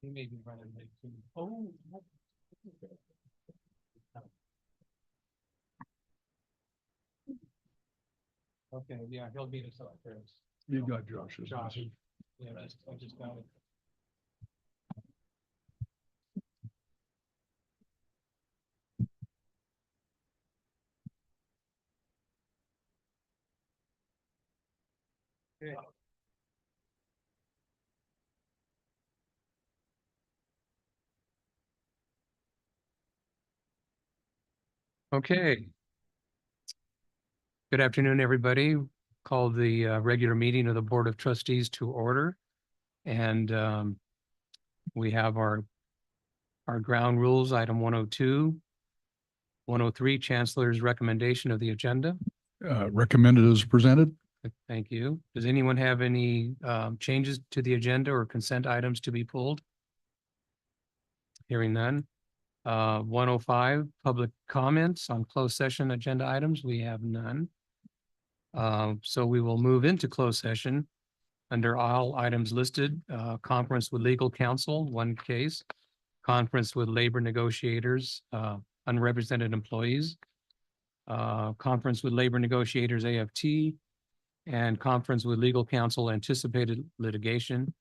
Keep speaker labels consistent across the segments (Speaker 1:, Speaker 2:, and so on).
Speaker 1: He may be running late too. Oh. Okay, yeah, he'll beat us up first.
Speaker 2: You got Josh's.
Speaker 1: Josh. Yeah, I just got it. Okay. Okay. Good afternoon, everybody. Call the regular meeting of the Board of Trustees to order. And we have our ground rules, item 102, 103, Chancellor's recommendation of the agenda.
Speaker 2: Recommended as presented.
Speaker 1: Thank you. Does anyone have any changes to the agenda or consent items to be pulled? Hearing none. 105, public comments on closed session agenda items. We have none. So we will move into closed session under all items listed. Conference with legal counsel, one case. Conference with labor negotiators, unrepresented employees. Conference with labor negotiators, AFT. And conference with legal counsel, anticipated litigation.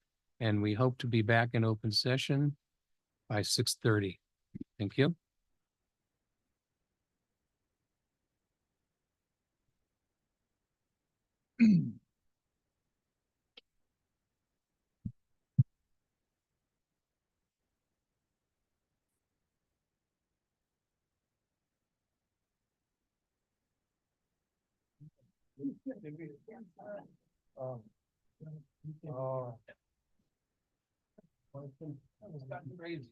Speaker 1: And we hope to be back in open session by 6:30. Thank you. It's gotten crazy.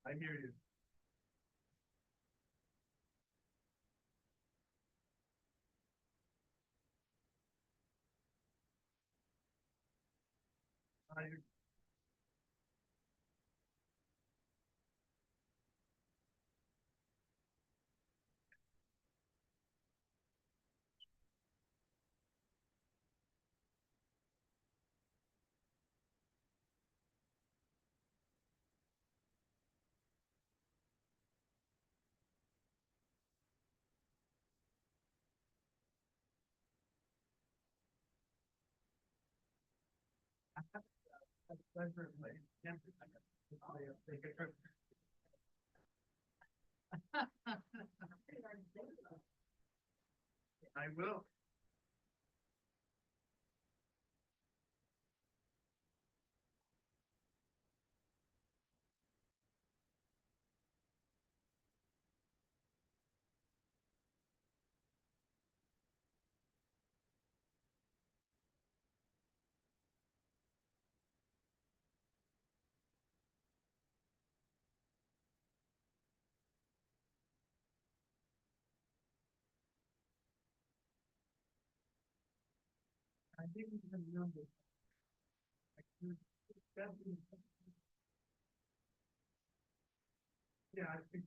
Speaker 1: I hear you. I will. I think it's the number. Yeah, I think.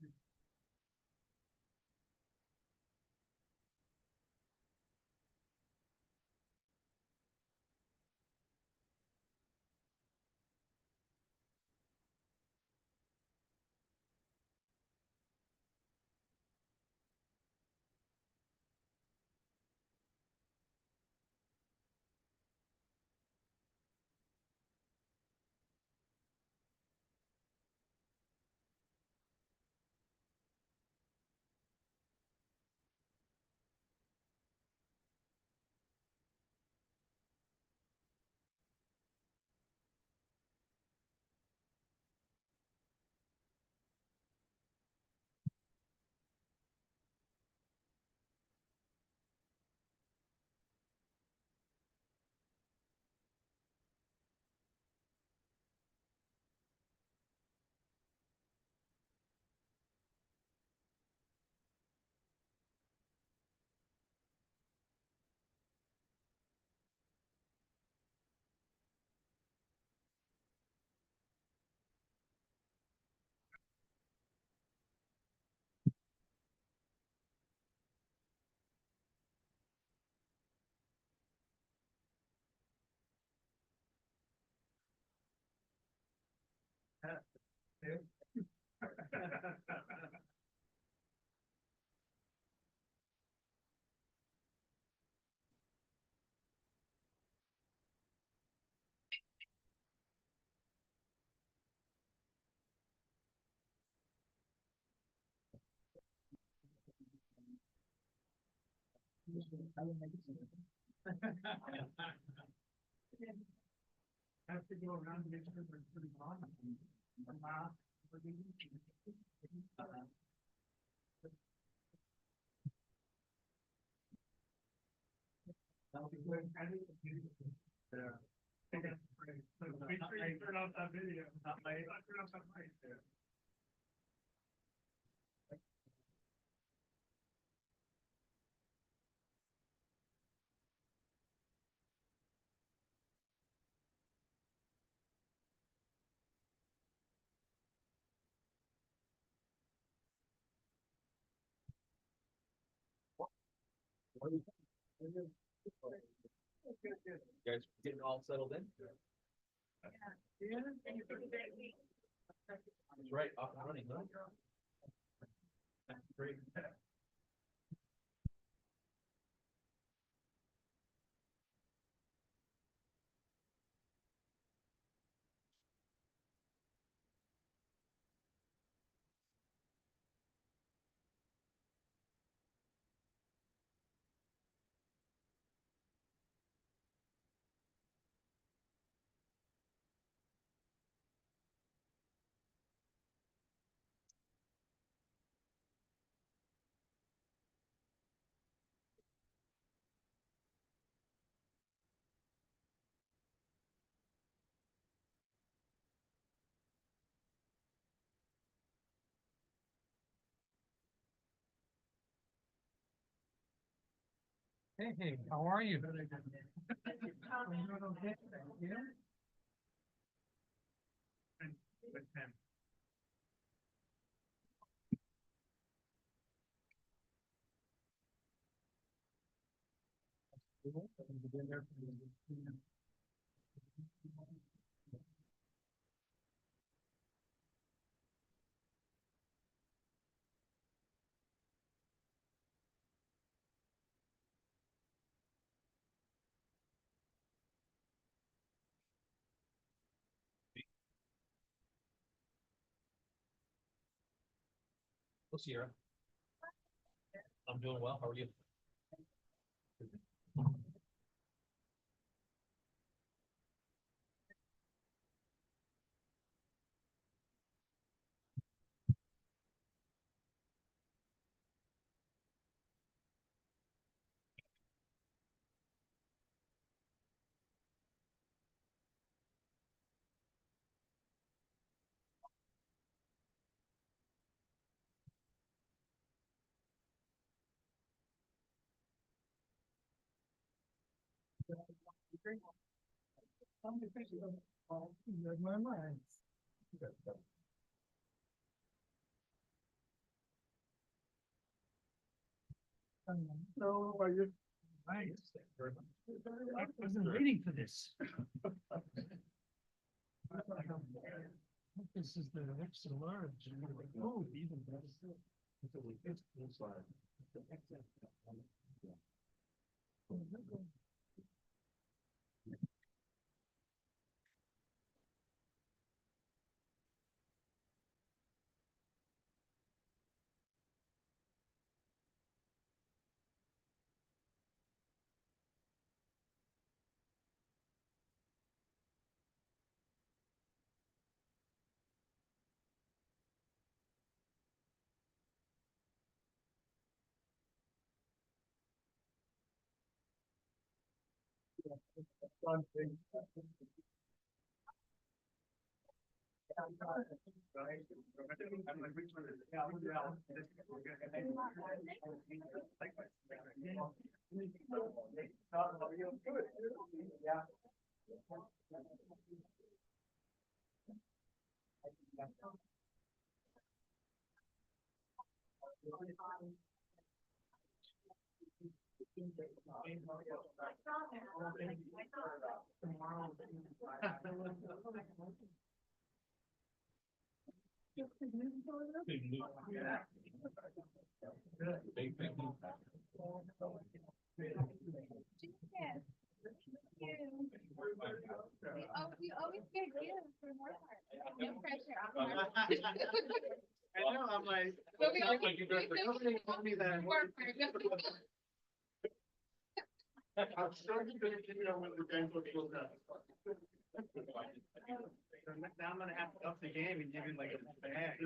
Speaker 3: Have to go around and make sure they're pretty on. That'll be good. Yeah. Make sure you turn off that video. Not my, turn off that mic there.
Speaker 4: You guys getting all settled in? That's right, off and running, huh? Great.
Speaker 1: Hey, how are you?
Speaker 4: Well, Sierra. I'm doing well. How are you?
Speaker 3: My mind. So are you? Thanks. I wasn't waiting for this. This is the extra large. Oh, even better.
Speaker 5: We always get gifts for more part. No pressure.
Speaker 3: I know, I'm like.
Speaker 5: But we always
Speaker 3: Nobody told me that.
Speaker 5: more part.
Speaker 3: I'm sure you didn't know when the game was so good. Now I'm gonna have to up the game and give him like a bag.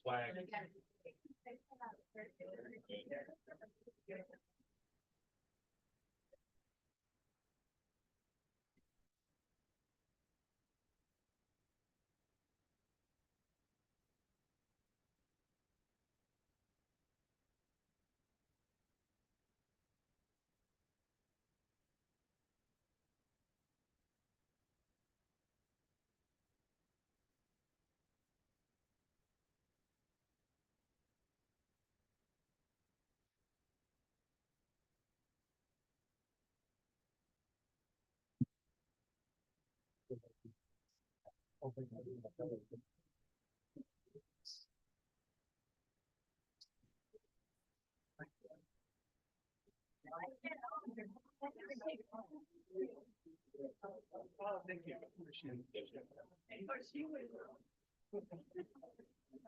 Speaker 4: Swag.
Speaker 3: Oh, thank you. Appreciate it.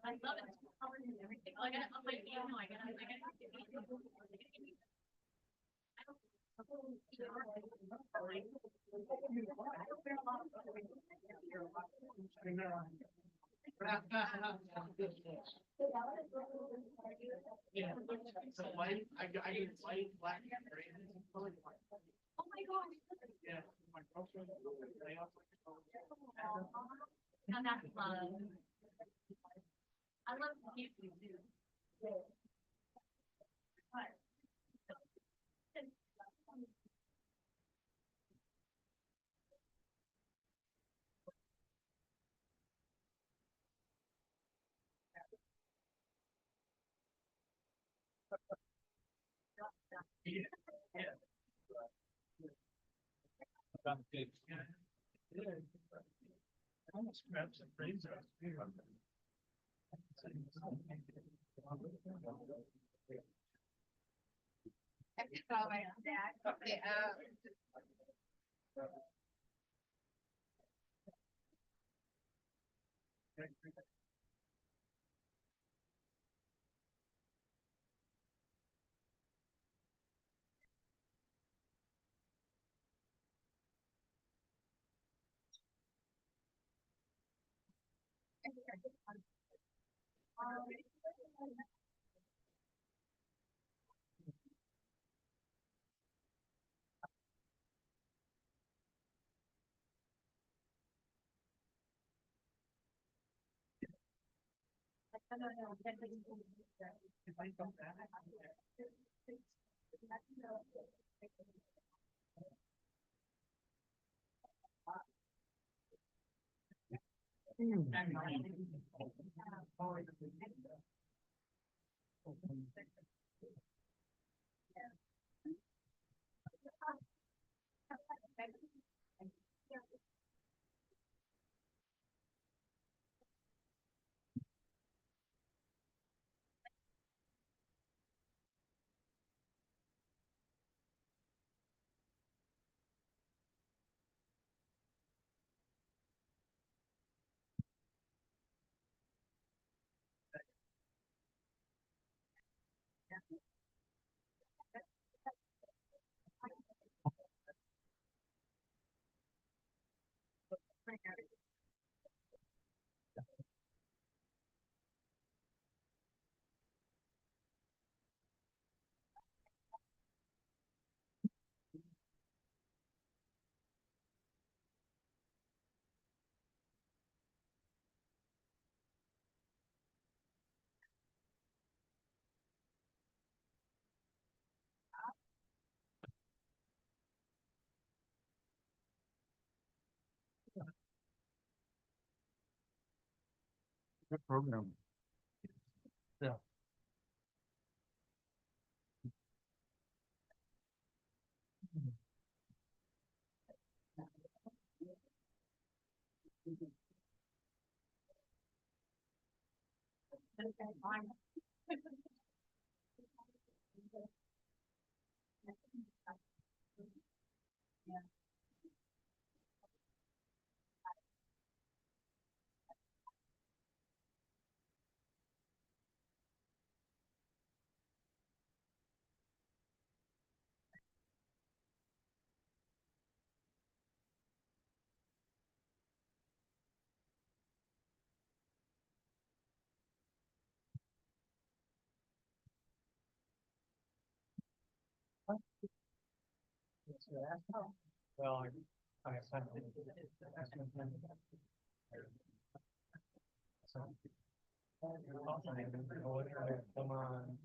Speaker 5: I love it. Colors and everything. Oh, I got it on my email. I got it.
Speaker 3: Yeah, so white, I get white, black, and gray.
Speaker 5: Oh my gosh.
Speaker 3: Yeah. My girlfriend, they also-
Speaker 5: Now that's love. I love beauty too.
Speaker 3: Almost grab some razors.
Speaker 2: Good program.
Speaker 3: Well, I. Come on.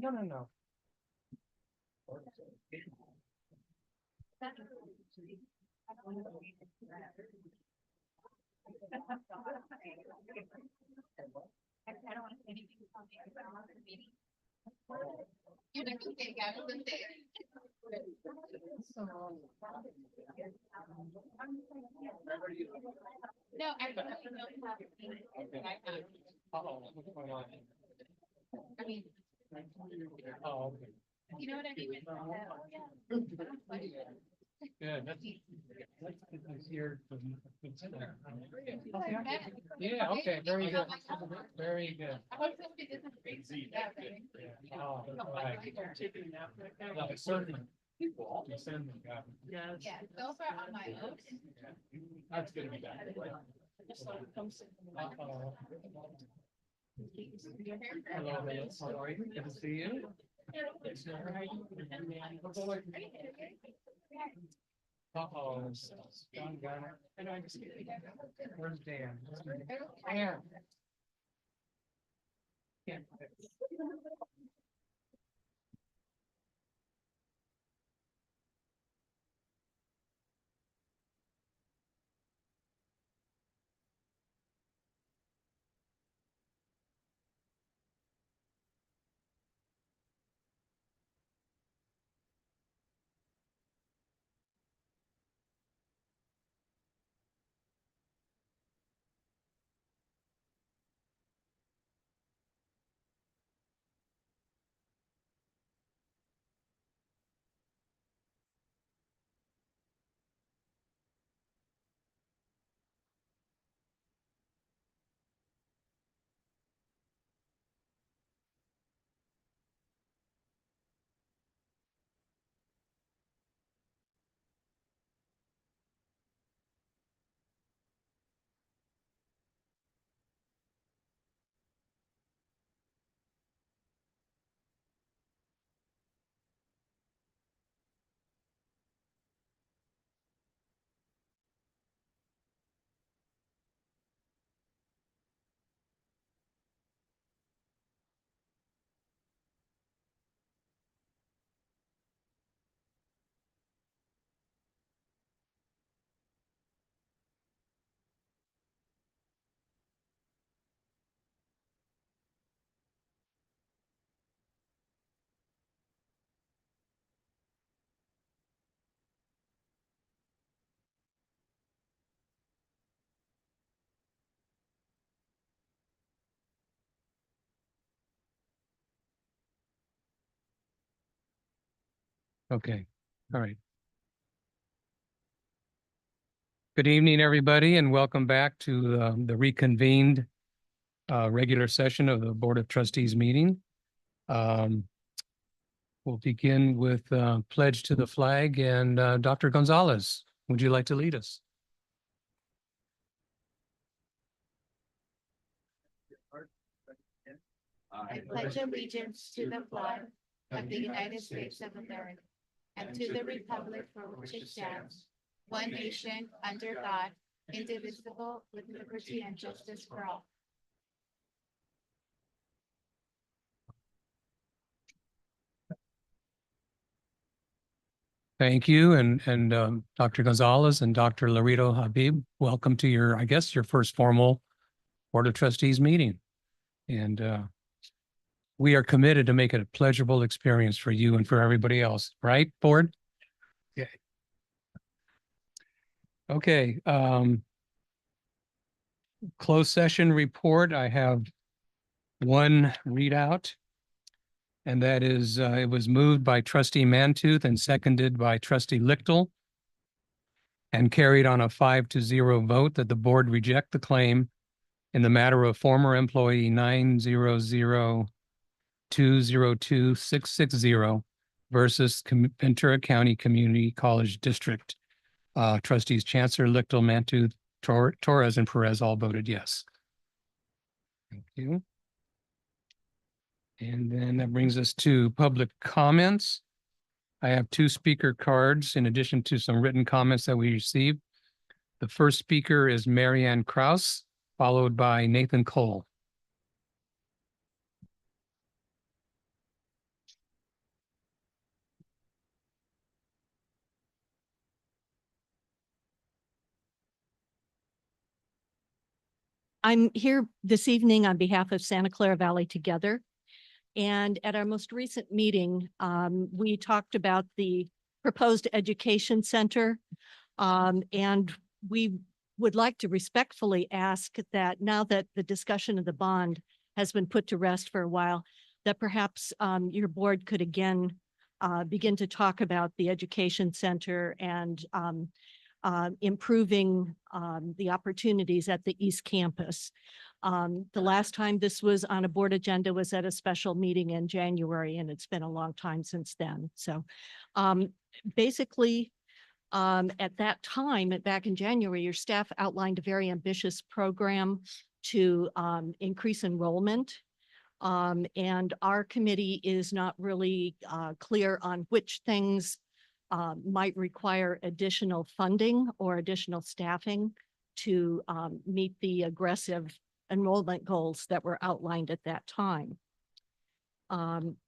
Speaker 3: No.
Speaker 5: I don't want to say anything about the meeting. You know, okay, guys, let's say it. No, I don't have.
Speaker 3: Uh-oh, what's going on?
Speaker 5: I mean,
Speaker 3: Oh, okay.
Speaker 5: you know what I mean?
Speaker 3: Good, that's here. Yeah, okay, very good, very good. Oh, right. No, certainly. Certainly, yeah.
Speaker 5: Yeah, those are on my own.
Speaker 3: That's gonna be bad. Uh-oh. Hello, how are you? Good to see you. Uh-oh. John got it. Where's Dan? Dan. Can't. Okay, all right. Good evening, everybody, and welcome back to the reconvened regular session of the Board of Trustees meeting. We'll begin with pledge to the flag, and Dr. Gonzalez, would you like to lead us?
Speaker 6: I pledge allegiance to the flag of the United States of America and to the republic for which it stands, one nation, under God, indivisible, with liberty and justice for all.
Speaker 1: Thank you, and Dr. Gonzalez and Dr. Laredo Habib, welcome to your, I guess, your first formal Board of Trustees meeting. And we are committed to make it a pleasurable experience for you and for everybody else, right, Board? Yeah. Okay. Closed session report. I have one readout, and that is it was moved by Trustee Mantooth and seconded by Trustee Lichtel, and carried on a 5-0 vote that the board reject the claim in the matter of former employee 900202660 versus Ventura County Community College District. Trustees Chancellor, Lichtel, Mantooth, Torres, and Perez all voted yes. Thank you. And then that brings us to public comments. I have 2 speaker cards in addition to some written comments that we received. The first speaker is Marianne Kraus, followed by Nathan Cole.
Speaker 7: I'm here this evening on behalf of Santa Clara Valley Together. And at our most recent meeting, we talked about the proposed education center. And we would like to respectfully ask that now that the discussion of the bond has been put to rest for a while, that perhaps your board could again begin to talk about the education center and improving the opportunities at the East Campus. The last time this was on a board agenda was at a special meeting in January, and it's been a long time since then. So basically, at that time, back in January, your staff outlined a very ambitious program to increase enrollment. And our committee is not really clear on which things might require additional funding or additional staffing to meet the aggressive enrollment goals that were outlined at that time.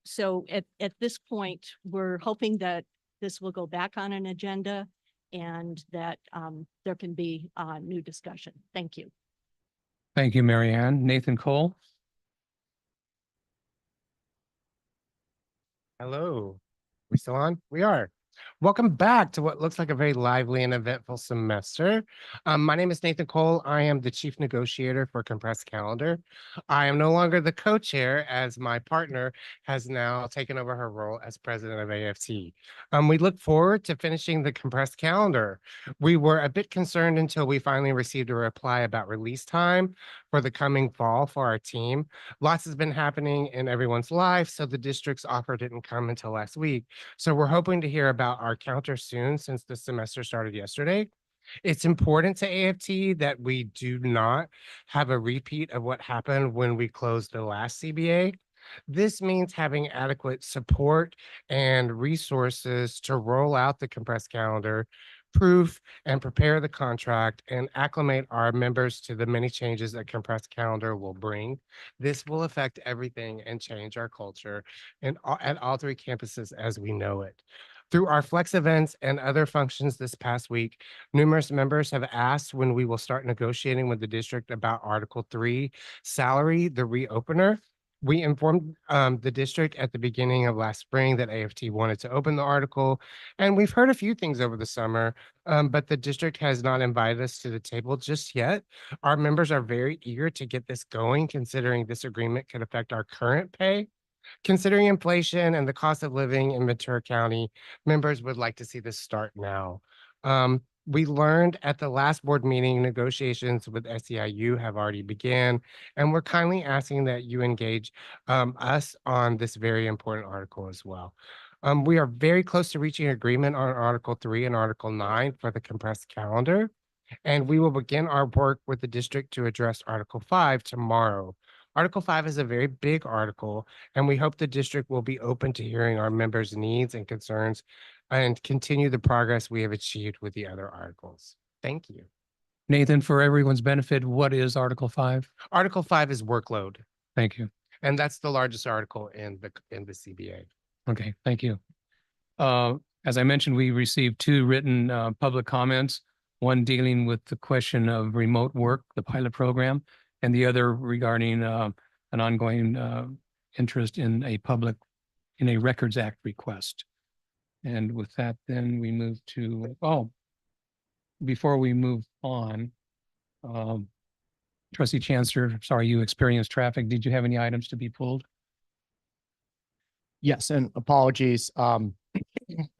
Speaker 7: So at this point, we're hoping that this will go back on an agenda and that there can be new discussion. Thank you.
Speaker 1: Thank you, Marianne. Nathan Cole.
Speaker 8: Hello. We still on? We are. Welcome back to what looks like a very lively and eventful semester. My name is Nathan Cole. I am the chief negotiator for Compressed Calendar. I am no longer the co-chair as my partner has now taken over her role as president of AFT. We look forward to finishing the Compressed Calendar. We were a bit concerned until we finally received a reply about release time for the coming fall for our team. Lots has been happening in everyone's life, so the district's offer didn't come until last week. So we're hoping to hear about our counter soon since the semester started yesterday. It's important to AFT that we do not have a repeat of what happened when we closed the last CBA. This means having adequate support and resources to roll out the compressed calendar, proof and prepare the contract, and acclimate our members to the many changes that compressed calendar will bring. This will affect everything and change our culture at all 3 campuses as we know it. Through our flex events and other functions this past week, numerous members have asked when we will start negotiating with the district about Article 3 salary, the reopener. We informed the district at the beginning of last spring that AFT wanted to open the article, and we've heard a few things over the summer, but the district has not invited us to the table just yet. Our members are very eager to get this going, considering this agreement could affect our current pay. Considering inflation and the cost of living in Ventura County, members would like to see this start now. We learned at the last board meeting, negotiations with SEIU have already began, and we're kindly asking that you engage us on this very important article as well. We are very close to reaching agreement on Article 3 and Article 9 for the compressed calendar, and we will begin our work with the district to address Article 5 tomorrow. Article 5 is a very big article, and we hope the district will be open to hearing our members' needs and concerns and continue the progress we have achieved with the other articles. Thank you.
Speaker 1: Nathan, for everyone's benefit, what is Article 5?
Speaker 8: Article 5 is workload,
Speaker 1: Thank you.
Speaker 8: and that's the largest article in the CBA.
Speaker 1: Okay, thank you. As I mentioned, we received 2 written public comments, one dealing with the question of remote work, the pilot program, and the other regarding an ongoing interest in a Records Act request. And with that, then we move to, before we move on, Trustee Chancellor, sorry, you experienced traffic. Did you have any items to be pulled?
Speaker 9: Yes, and apologies for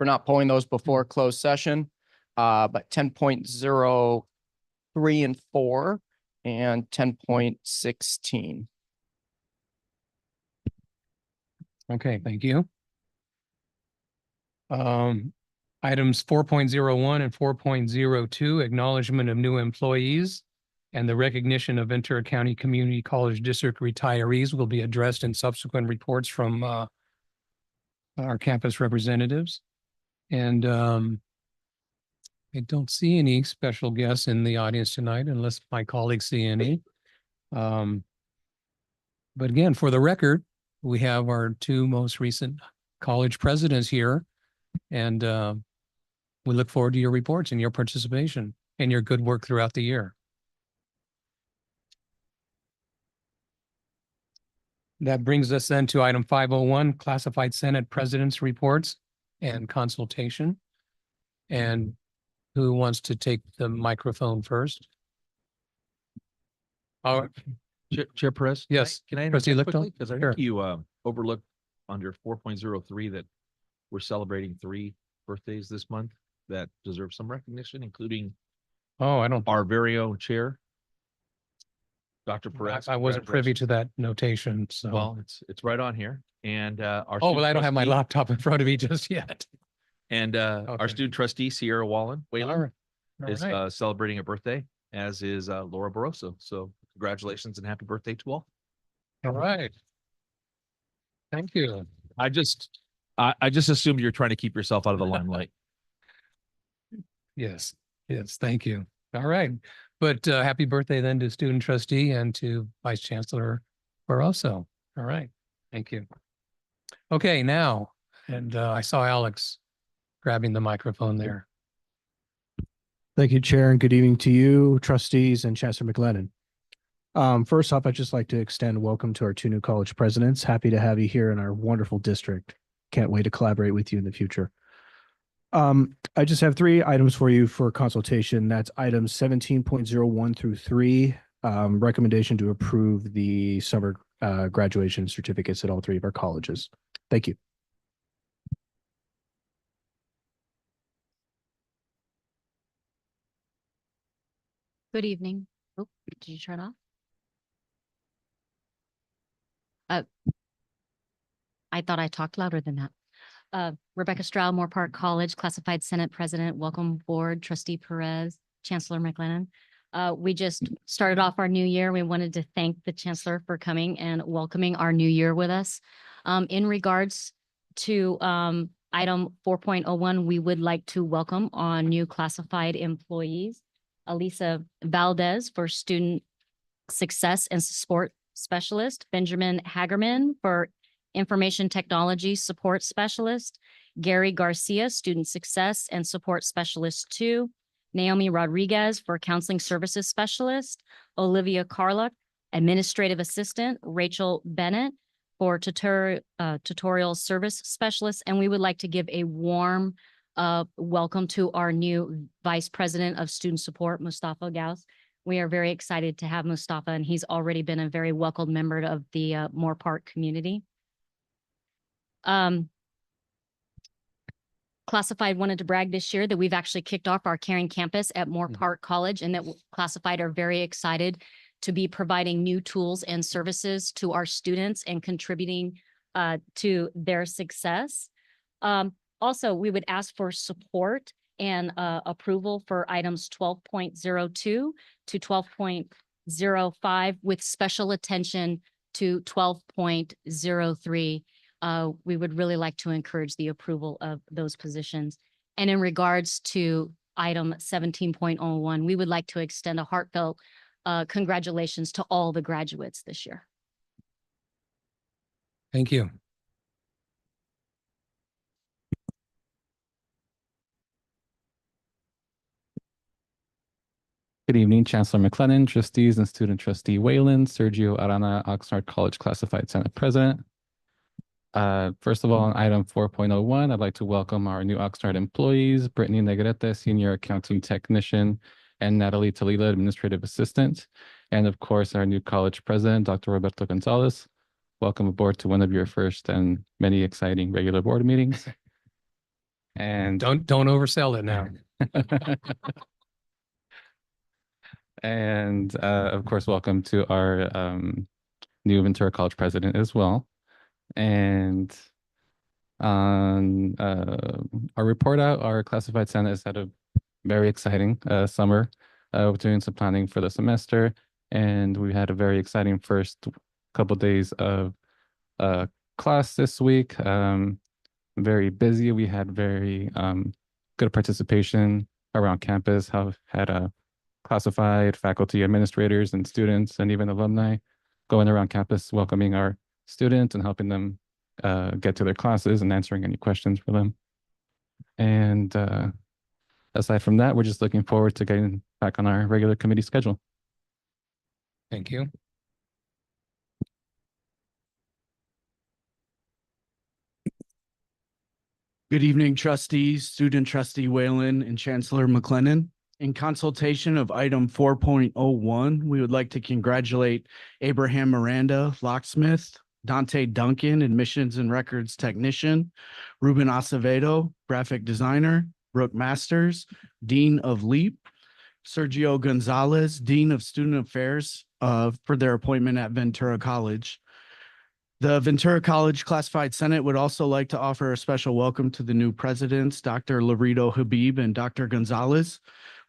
Speaker 9: not pulling those before closed session. But 10.03 and 4 and 10.16.
Speaker 1: Okay, thank you. Items 4.01 and 4.02, acknowledgement of new employees. And the recognition of Ventura County Community College District retirees will be addressed in subsequent reports from our campus representatives. And I don't see any special guests in the audience tonight unless my colleagues see any. But again, for the record, we have our two most recent college presidents here. And we look forward to your reports and your participation and your good work throughout the year. That brings us then to item 501, classified Senate president's reports and consultation. And who wants to take the microphone first? Oh,
Speaker 10: Chair Perez?
Speaker 1: Yes,
Speaker 10: Can I
Speaker 1: Trustee
Speaker 10: interject
Speaker 1: Lichtenstein?
Speaker 10: quickly? Because I
Speaker 1: Sure.
Speaker 10: think you overlooked under 4.03 that we're celebrating 3 birthdays this month that deserve some recognition, including
Speaker 1: oh, I don't,
Speaker 10: our very own chair, Dr. Perez.
Speaker 1: I wasn't privy
Speaker 10: Congratulations.
Speaker 1: to that notation, so.
Speaker 10: Well, it's right on here. And our
Speaker 1: Oh,
Speaker 10: student
Speaker 1: well, I don't have my
Speaker 10: trustee-
Speaker 1: laptop in front of me just yet.
Speaker 10: And
Speaker 1: Okay.
Speaker 10: our student trustee, Sierra Whalen,
Speaker 1: All
Speaker 10: Whalen,
Speaker 1: right. All
Speaker 10: is
Speaker 1: right.
Speaker 10: celebrating a birthday, as is Laura Barroso. So congratulations and happy birthday to all.
Speaker 1: All right. Thank you.
Speaker 10: I just assumed you're trying to keep yourself out of the limelight.
Speaker 1: Yes, yes, thank you. All right. But happy birthday then to student trustee and to Vice Chancellor Barroso. All right. Thank you. Okay, now, and I saw Alex grabbing the microphone there.
Speaker 11: Thank you, Chair, and good evening to you, trustees, and Chancellor McLennan. First off, I'd just like to extend welcome to our 2 new college presidents. Happy to have you here in our wonderful district. Can't wait to collaborate with you in the future. I just have 3 items for you for consultation. That's items 17.01 through 3. Recommendation to approve the summer graduation certificates at all 3 of our colleges. Thank you.
Speaker 12: Good evening. Oh, did you turn off? I thought I talked louder than that. Rebecca Stroud, Moore Park College, Classified Senate President. Welcome board, Trustee Perez, Chancellor McLennan. We just started off our new year. We wanted to thank the Chancellor for coming and welcoming our new year with us. In regards to item 4.01, we would like to welcome our new classified employees. Elisa Valdez for Student Success and Support Specialist, Benjamin Hagerman for Information Technology Support Specialist, Gary Garcia, Student Success and Support Specialist 2, Naomi Rodriguez for Counseling Services Specialist, Olivia Carluck, Administrative Assistant, Rachel Bennett for Tutorial Service Specialist, and we would like to give a warm welcome to our new Vice President of Student Support, Mustafa Gauss. We are very excited to have Mustafa, and he's already been a very welcomed member of the Moore Park community. Classified wanted to brag this year that we've actually kicked off our Caring Campus at Moore Park College, and that Classified are very excited to be providing new tools and services to our students and contributing to their success. Also, we would ask for support and approval for items 12.02 to 12.05 with special attention to 12.03. We would really like to encourage the approval of those positions. And in regards to item 17.01, we would like to extend a heartfelt congratulations to all the graduates this year.
Speaker 1: Thank you.
Speaker 13: Good evening, Chancellor McLennan, trustees and student trustee Whalen, Sergio Arana, Oxnard College Classified Senate President. First of all, on item 4.01, I'd like to welcome our new Oxnard employees, Brittany Negrete, Senior Accounting Technician, and Natalie Talila, Administrative Assistant. And of course, our new college president, Dr. Roberto Gonzalez. Welcome aboard to one of your first and many exciting regular board meetings. And
Speaker 1: Don't oversell it now.
Speaker 13: And of course, welcome to our new Ventura College president as well. And on our report out, our classified Senate has had a very exciting summer. doing some planning for the semester, and we had a very exciting first couple days of class this week. Very busy. We had very good participation around campus. Had a classified faculty, administrators, and students, and even alumni going around campus welcoming our students and helping them get to their classes and answering any questions for them. And aside from that, we're just looking forward to getting back on our regular committee schedule.
Speaker 1: Thank you.
Speaker 14: Good evening, trustees, student trustee Whalen and Chancellor McLennan. In consultation of item 4.01, we would like to congratulate Abraham Miranda, locksmith, Dante Duncan, admissions and records technician, Ruben Acevedo, graphic designer, Brooke Masters, Dean of LEAP, Sergio Gonzalez, Dean of Student Affairs, for their appointment at Ventura College. The Ventura College Classified Senate would also like to offer a special welcome to the new presidents, Dr. Laredo Habib and Dr. Gonzalez.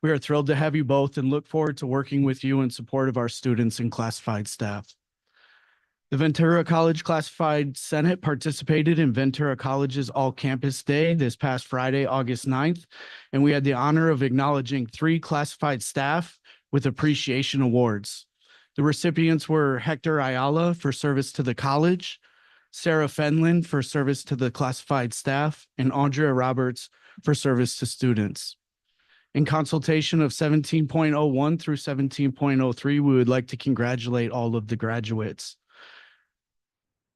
Speaker 14: We are thrilled to have you both and look forward to working with you in support of our students and classified staff. The Ventura College Classified Senate participated in Ventura College's All-Campus Day this past Friday, August 9th, and we had the honor of acknowledging 3 classified staff with appreciation awards. The recipients were Hector Ayala for service to the college, Sarah Fenlon for service to the classified staff, and Andrea Roberts for service to students. In consultation of 17.01 through 17.03, we would like to congratulate all of the graduates.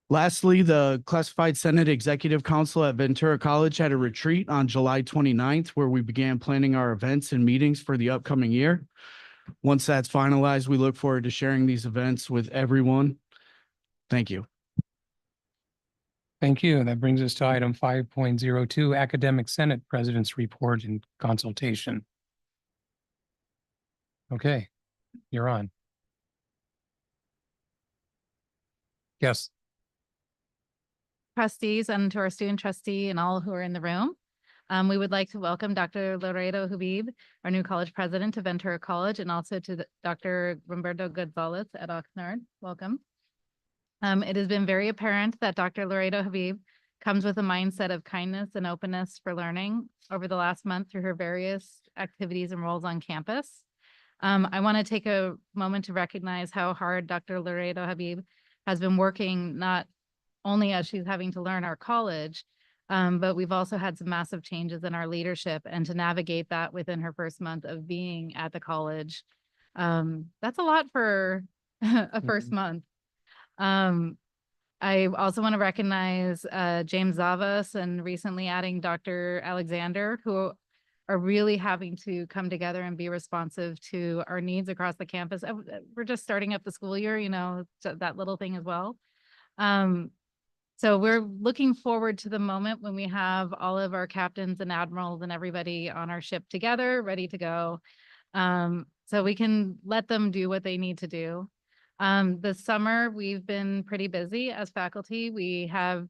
Speaker 14: Lastly, the Classified Senate Executive Council at Ventura College had a retreat on July 29th, where we began planning our events and meetings for the upcoming year. Once that's finalized, we look forward to sharing these events with everyone. Thank you.
Speaker 1: Thank you. That brings us to item 5.02, Academic Senate President's Report and Consultation. Okay, you're on. Yes.
Speaker 15: Trustees and to our student trustee and all who are in the room. We would like to welcome Dr. Laredo Habib, our new college president to Ventura College, and also to Dr. Roberto Gonzalez at Oxnard. Welcome. It has been very apparent that Dr. Laredo Habib comes with a mindset of kindness and openness for learning over the last month through her various activities and roles on campus. I want to take a moment to recognize how hard Dr. Laredo Habib has been working, not only as she's having to learn our college, but we've also had some massive changes in our leadership, and to navigate that within her first month of being at the college. That's a lot for a first month. I also want to recognize James Zavas and recently adding Dr. Alexander, who are really having to come together and be responsive to our needs across the campus. We're just starting up the school year, you know, so that little thing as well. So we're looking forward to the moment when we have all of our captains and admirals and everybody on our ship together, ready to go. So we can let them do what they need to do. This summer, we've been pretty busy as faculty. We have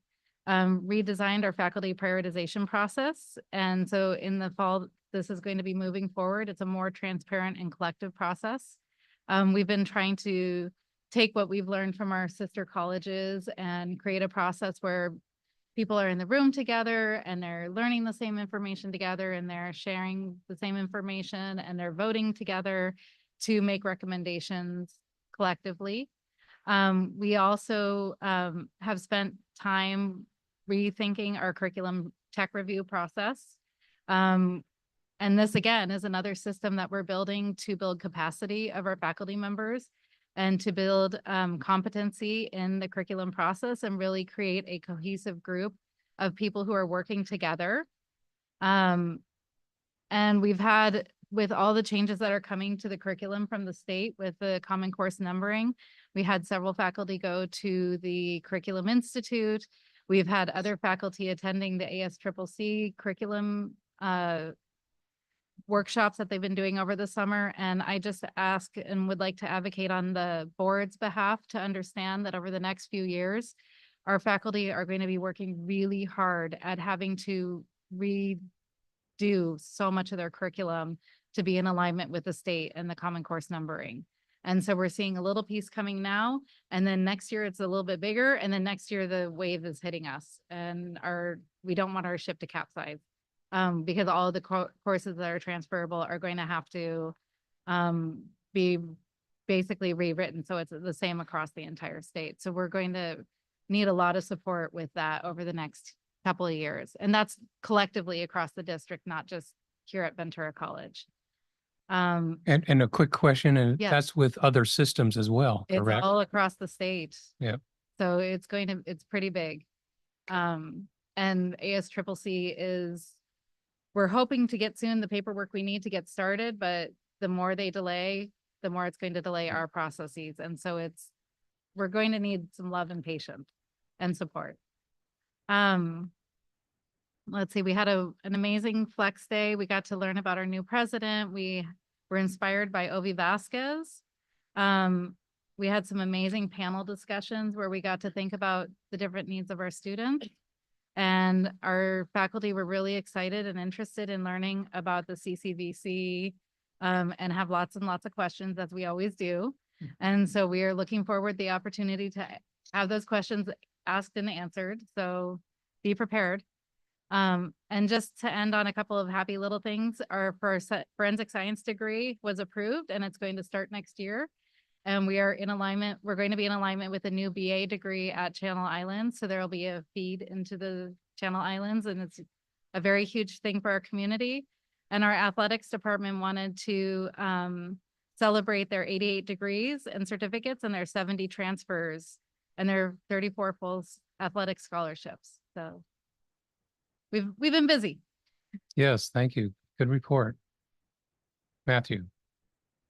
Speaker 15: redesigned our faculty prioritization process. And so in the fall, this is going to be moving forward. It's a more transparent and collective process. We've been trying to take what we've learned from our sister colleges and create a process where people are in the room together and they're learning the same information together and they're sharing the same information and they're voting together to make recommendations collectively. We also have spent time rethinking our curriculum tech review process. And this again is another system that we're building to build capacity of our faculty members and to build competency in the curriculum process and really create a cohesive group of people who are working together. And we've had, with all the changes that are coming to the curriculum from the state with the Common Course numbering, we had several faculty go to the Curriculum Institute. We've had other faculty attending the ASCCC curriculum workshops that they've been doing over the summer. And I just ask and would like to advocate on the board's behalf to understand that over the next few years, our faculty are going to be working really hard at having to redo so much of their curriculum to be in alignment with the state and the Common Course numbering. And so we're seeing a little piece coming now, and then next year it's a little bit bigger, and then next year the wave is hitting us, and we don't want our ship to capsize. Because all of the courses that are transferable are going to have to be basically rewritten, so it's the same across the entire state. So we're going to need a lot of support with that over the next couple of years, and that's collectively across the district, not just here at Ventura College.
Speaker 1: And a quick question, and
Speaker 15: Yeah.
Speaker 1: that's with other systems as well,
Speaker 15: It's
Speaker 1: correct?
Speaker 15: all across the state.
Speaker 1: Yep.
Speaker 15: So it's pretty big. And ASCCC is, we're hoping to get soon the paperwork we need to get started, but the more they delay, the more it's going to delay our processes. And so we're going to need some love and patience and support. Let's see, we had an amazing flex day. We got to learn about our new president. We were inspired by Ovi Vasquez. We had some amazing panel discussions where we got to think about the different needs of our students. And our faculty were really excited and interested in learning about the CCVC, and have lots and lots of questions, as we always do. And so we are looking forward to the opportunity to have those questions asked and answered. So be prepared. And just to end on a couple of happy little things, our forensic science degree was approved, and it's going to start next year. And we are in alignment. We're going to be in alignment with a new BA degree at Channel Islands. So there will be a feed into the Channel Islands, and it's a very huge thing for our community. And our athletics department wanted to celebrate their 88 degrees and certificates and their 70 transfers and their 34 full athletic scholarships. So we've been busy.
Speaker 1: Yes, thank you. Good report. Matthew.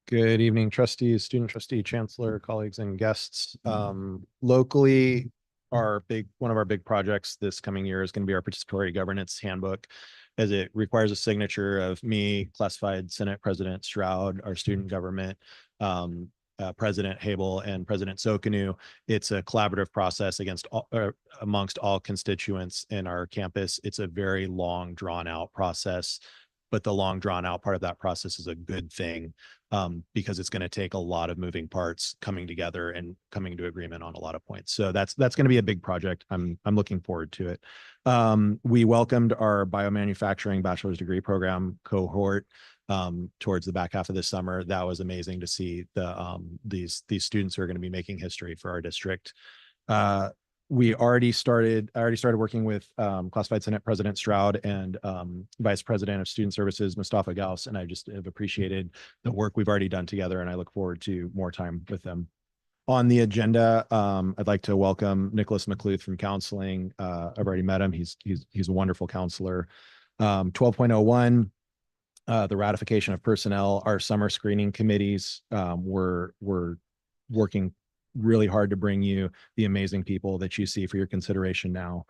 Speaker 16: Good evening, trustees, student trustee, chancellor, colleagues, and guests. Locally, one of our big projects this coming year is going to be our participatory governance handbook, as it requires a signature of me, classified Senate President Stroud, our student government, President Habel, and President Sokanu. It's a collaborative process amongst all constituents in our campus. It's a very long, drawn out process, but the long drawn out part of that process is a good thing, because it's going to take a lot of moving parts coming together and coming to agreement on a lot of points. So that's going to be a big project. I'm looking forward to it. We welcomed our biomanufacturing bachelor's degree program cohort towards the back half of this summer. That was amazing to see these students who are going to be making history for our district. I already started working with classified Senate President Stroud and Vice President of Student Services, Mustafa Gauss, and I just have appreciated the work we've already done together, and I look forward to more time with them. On the agenda, I'd like to welcome Nicholas McLuth from counseling. I've already met him. He's a wonderful counselor. 12.01, the ratification of personnel. Our summer screening committees, we're working really hard to bring you the amazing people that you see for your consideration now.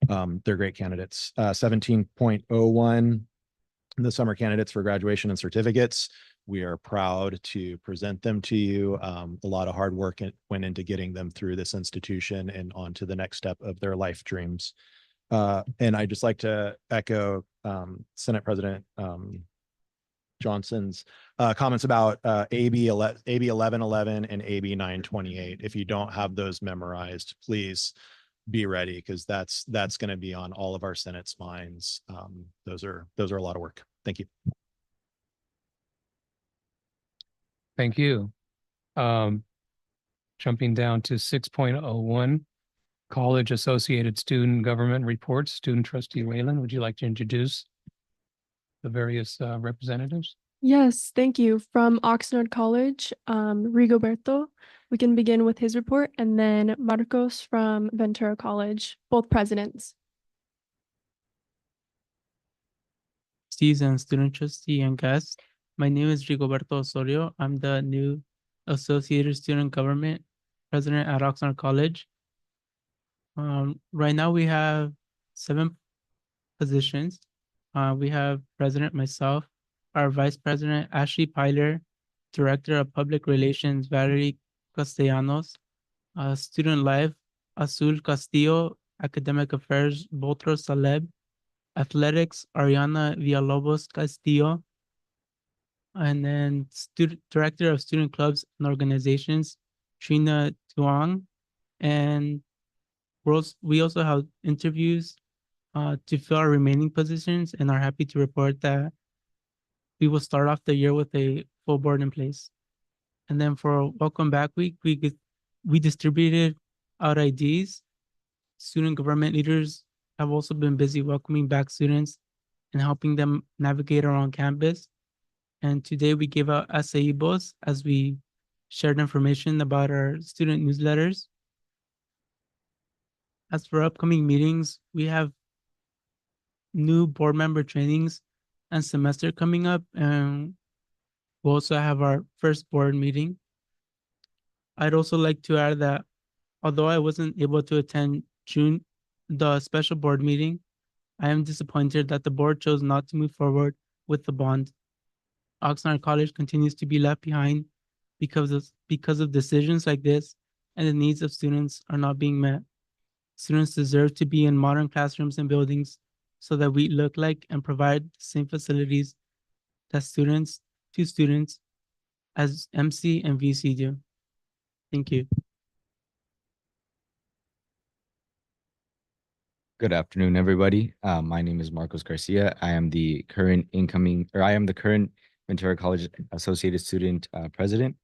Speaker 16: They're great candidates. 17.01, the summer candidates for graduation and certificates. We are proud to present them to you. A lot of hard work went into getting them through this institution and on to the next step of their life dreams. And I'd just like to echo Senate President Johnson's comments about AB 1111 and AB 928. If you don't have those memorized, please be ready, because that's going to be on all of our Senate's minds. Those are a lot of work. Thank you.
Speaker 1: Thank you. Jumping down to 6.01, College Associated Student Government Reports. Student Trustee Whalen, would you like to introduce the various representatives?
Speaker 17: Yes, thank you. From Oxnard College, Rigoberto, we can begin with his report, and then Marcos from Ventura College, both presidents.
Speaker 18: And student trustee and guests. My name is Rigoberto Osorio. I'm the new Associated Student Government President at Oxnard College. Right now we have 7 positions. We have President, myself, our Vice President, Ashley Pyler, Director of Public Relations, Valerie Castellanos, Student Life, Azul Castillo, Academic Affairs, Botros Saleb, Athletics, Ariana Villalobos Castillo, And then Director of Student Clubs and Organizations, Trina Tuong. And we also have interviews to fill our remaining positions and are happy to report that we will start off the year with a full board in place. And then for Welcome Back Week, we distributed out IDs. Student government leaders have also been busy welcoming back students and helping them navigate around campus. And today we gave out acai as we shared information about our student newsletters. As for upcoming meetings, we have new board member trainings and semester coming up, and we'll also have our first board meeting. I'd also like to add that although I wasn't able to attend the special board meeting, I am disappointed that the board chose not to move forward with the bond. Oxnard College continues to be left behind because of decisions like this, and the needs of students are not being met. Students deserve to be in modern classrooms and buildings so that we look like and provide the same facilities that students as MC and VC do. Thank you.
Speaker 19: Good afternoon, everybody. My name is Marcos Garcia. I am the current Ventura College Associated Student President.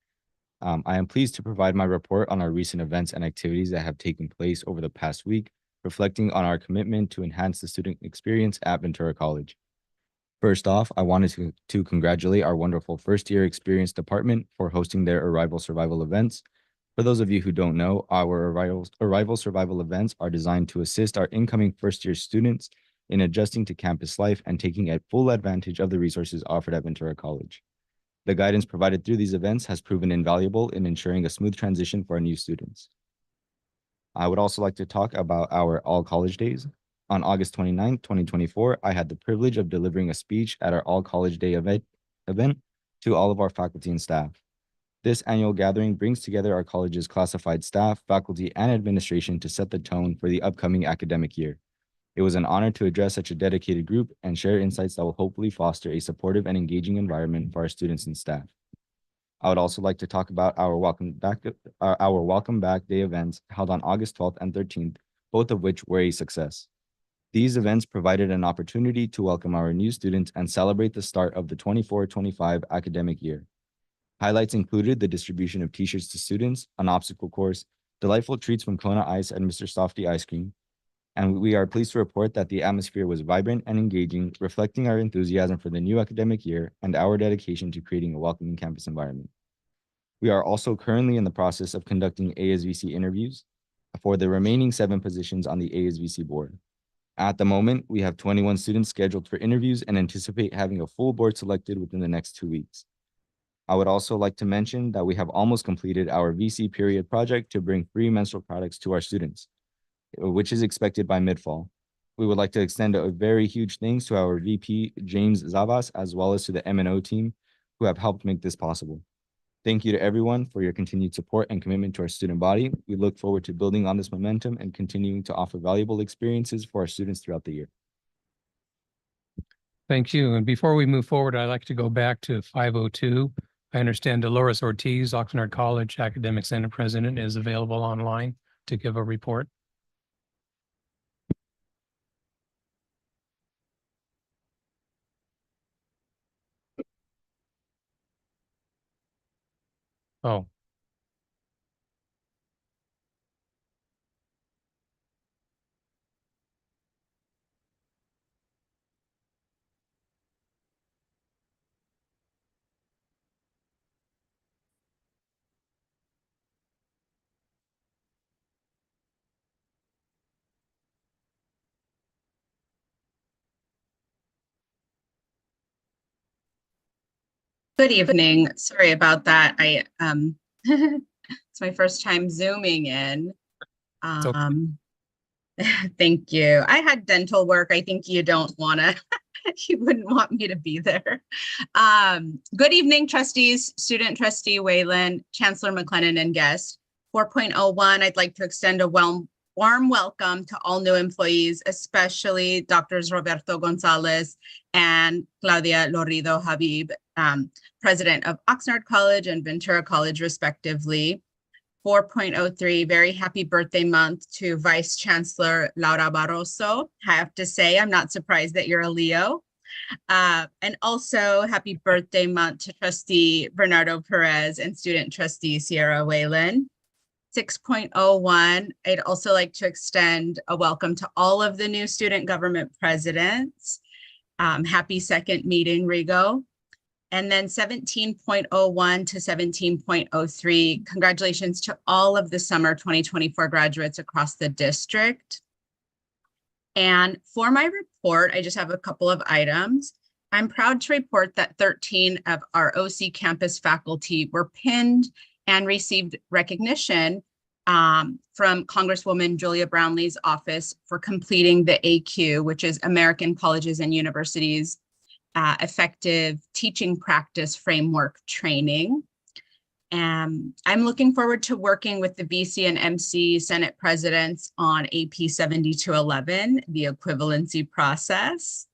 Speaker 19: I am pleased to provide my report on our recent events and activities that have taken place over the past week, reflecting on our commitment to enhance the student experience at Ventura College. First off, I wanted to congratulate our wonderful first-year experience department for hosting their Arrival Survival events. For those of you who don't know, our Arrival Survival events are designed to assist our incoming first-year students in adjusting to campus life and taking full advantage of the resources offered at Ventura College. The guidance provided through these events has proven invaluable in ensuring a smooth transition for our new students. I would also like to talk about our All College Days. On August 29, 2024, I had the privilege of delivering a speech at our All College Day event to all of our faculty and staff. This annual gathering brings together our college's classified staff, faculty, and administration to set the tone for the upcoming academic year. It was an honor to address such a dedicated group and share insights that will hopefully foster a supportive and engaging environment for our students and staff. I would also like to talk about our Welcome Back Day events held on August 12th and 13th, both of which were a success. These events provided an opportunity to welcome our new students and celebrate the start of the 24-25 academic year. Highlights included the distribution of t-shirts to students, an obstacle course, delightful treats from Kona Ice and Mr. Softy Ice Cream. And we are pleased to report that the atmosphere was vibrant and engaging, reflecting our enthusiasm for the new academic year and our dedication to creating a welcoming campus environment. We are also currently in the process of conducting ASVC interviews for the remaining 7 positions on the ASVC board. At the moment, we have 21 students scheduled for interviews and anticipate having a full board selected within the next 2 weeks. I would also like to mention that we have almost completed our VC period project to bring free menstrual products to our students, which is expected by mid-fall. We would like to extend a very huge thanks to our VP, James Zabas, as well as to the M&O team who have helped make this possible. Thank you to everyone for your continued support and commitment to our student body. We look forward to building on this momentum and continuing to offer valuable experiences for our students throughout the year.
Speaker 1: Thank you. And before we move forward, I'd like to go back to 502. I understand Dolores Ortiz, Oxnard College Academic Senate President, is available online to give a report. Oh.
Speaker 20: Good evening. Sorry about that. It's my first time Zooming in. Thank you. I had dental work. I think you don't want to, you wouldn't want me to be there. Good evening, trustees, student trustee Wayland, Chancellor McLennan, and guests. 4.01, I'd like to extend a warm warm welcome to all new employees, especially Drs. Roberto Gonzalez and Claudia Lorido Habib, president of Oxnard College and Ventura College respectively. 4.03, very happy birthday month to Vice Chancellor Laura Barroso. I have to say, I'm not surprised that you're a Leo. And also happy birthday month to Trustee Bernardo Perez and Student Trustee Sierra Whalen. 6.01, I'd also like to extend a welcome to all of the new student government presidents. Happy second meeting, Rigo. And then 17.01 to 17.03, congratulations to all of the summer 2024 graduates across the district. And for my report, I just have a couple of items. I'm proud to report that 13 of our OC campus faculty were pinned and received recognition from Congresswoman Julia Brownlee's office for completing the AQ, which is American Colleges and Universities Effective Teaching Practice Framework Training. I'm looking forward to working with the VC and MC Senate presidents on AP 7211, the equivalency process.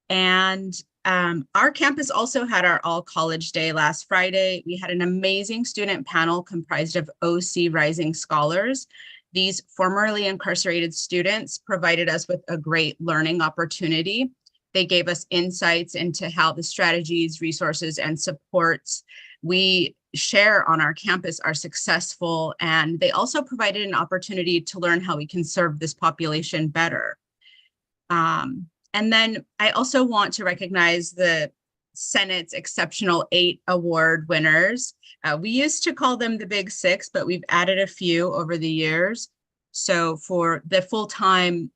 Speaker 20: And our campus also had our all college day last Friday. We had an amazing student panel comprised of OC Rising Scholars. These formerly incarcerated students provided us with a great learning opportunity. They gave us insights into how the strategies, resources, and supports we share on our campus are successful. And they also provided an opportunity to learn how we can serve this population better. And then I also want to recognize the Senate's Exceptional 8 Award winners. We used to call them the Big Six, but we've added a few over the years. So for the full-time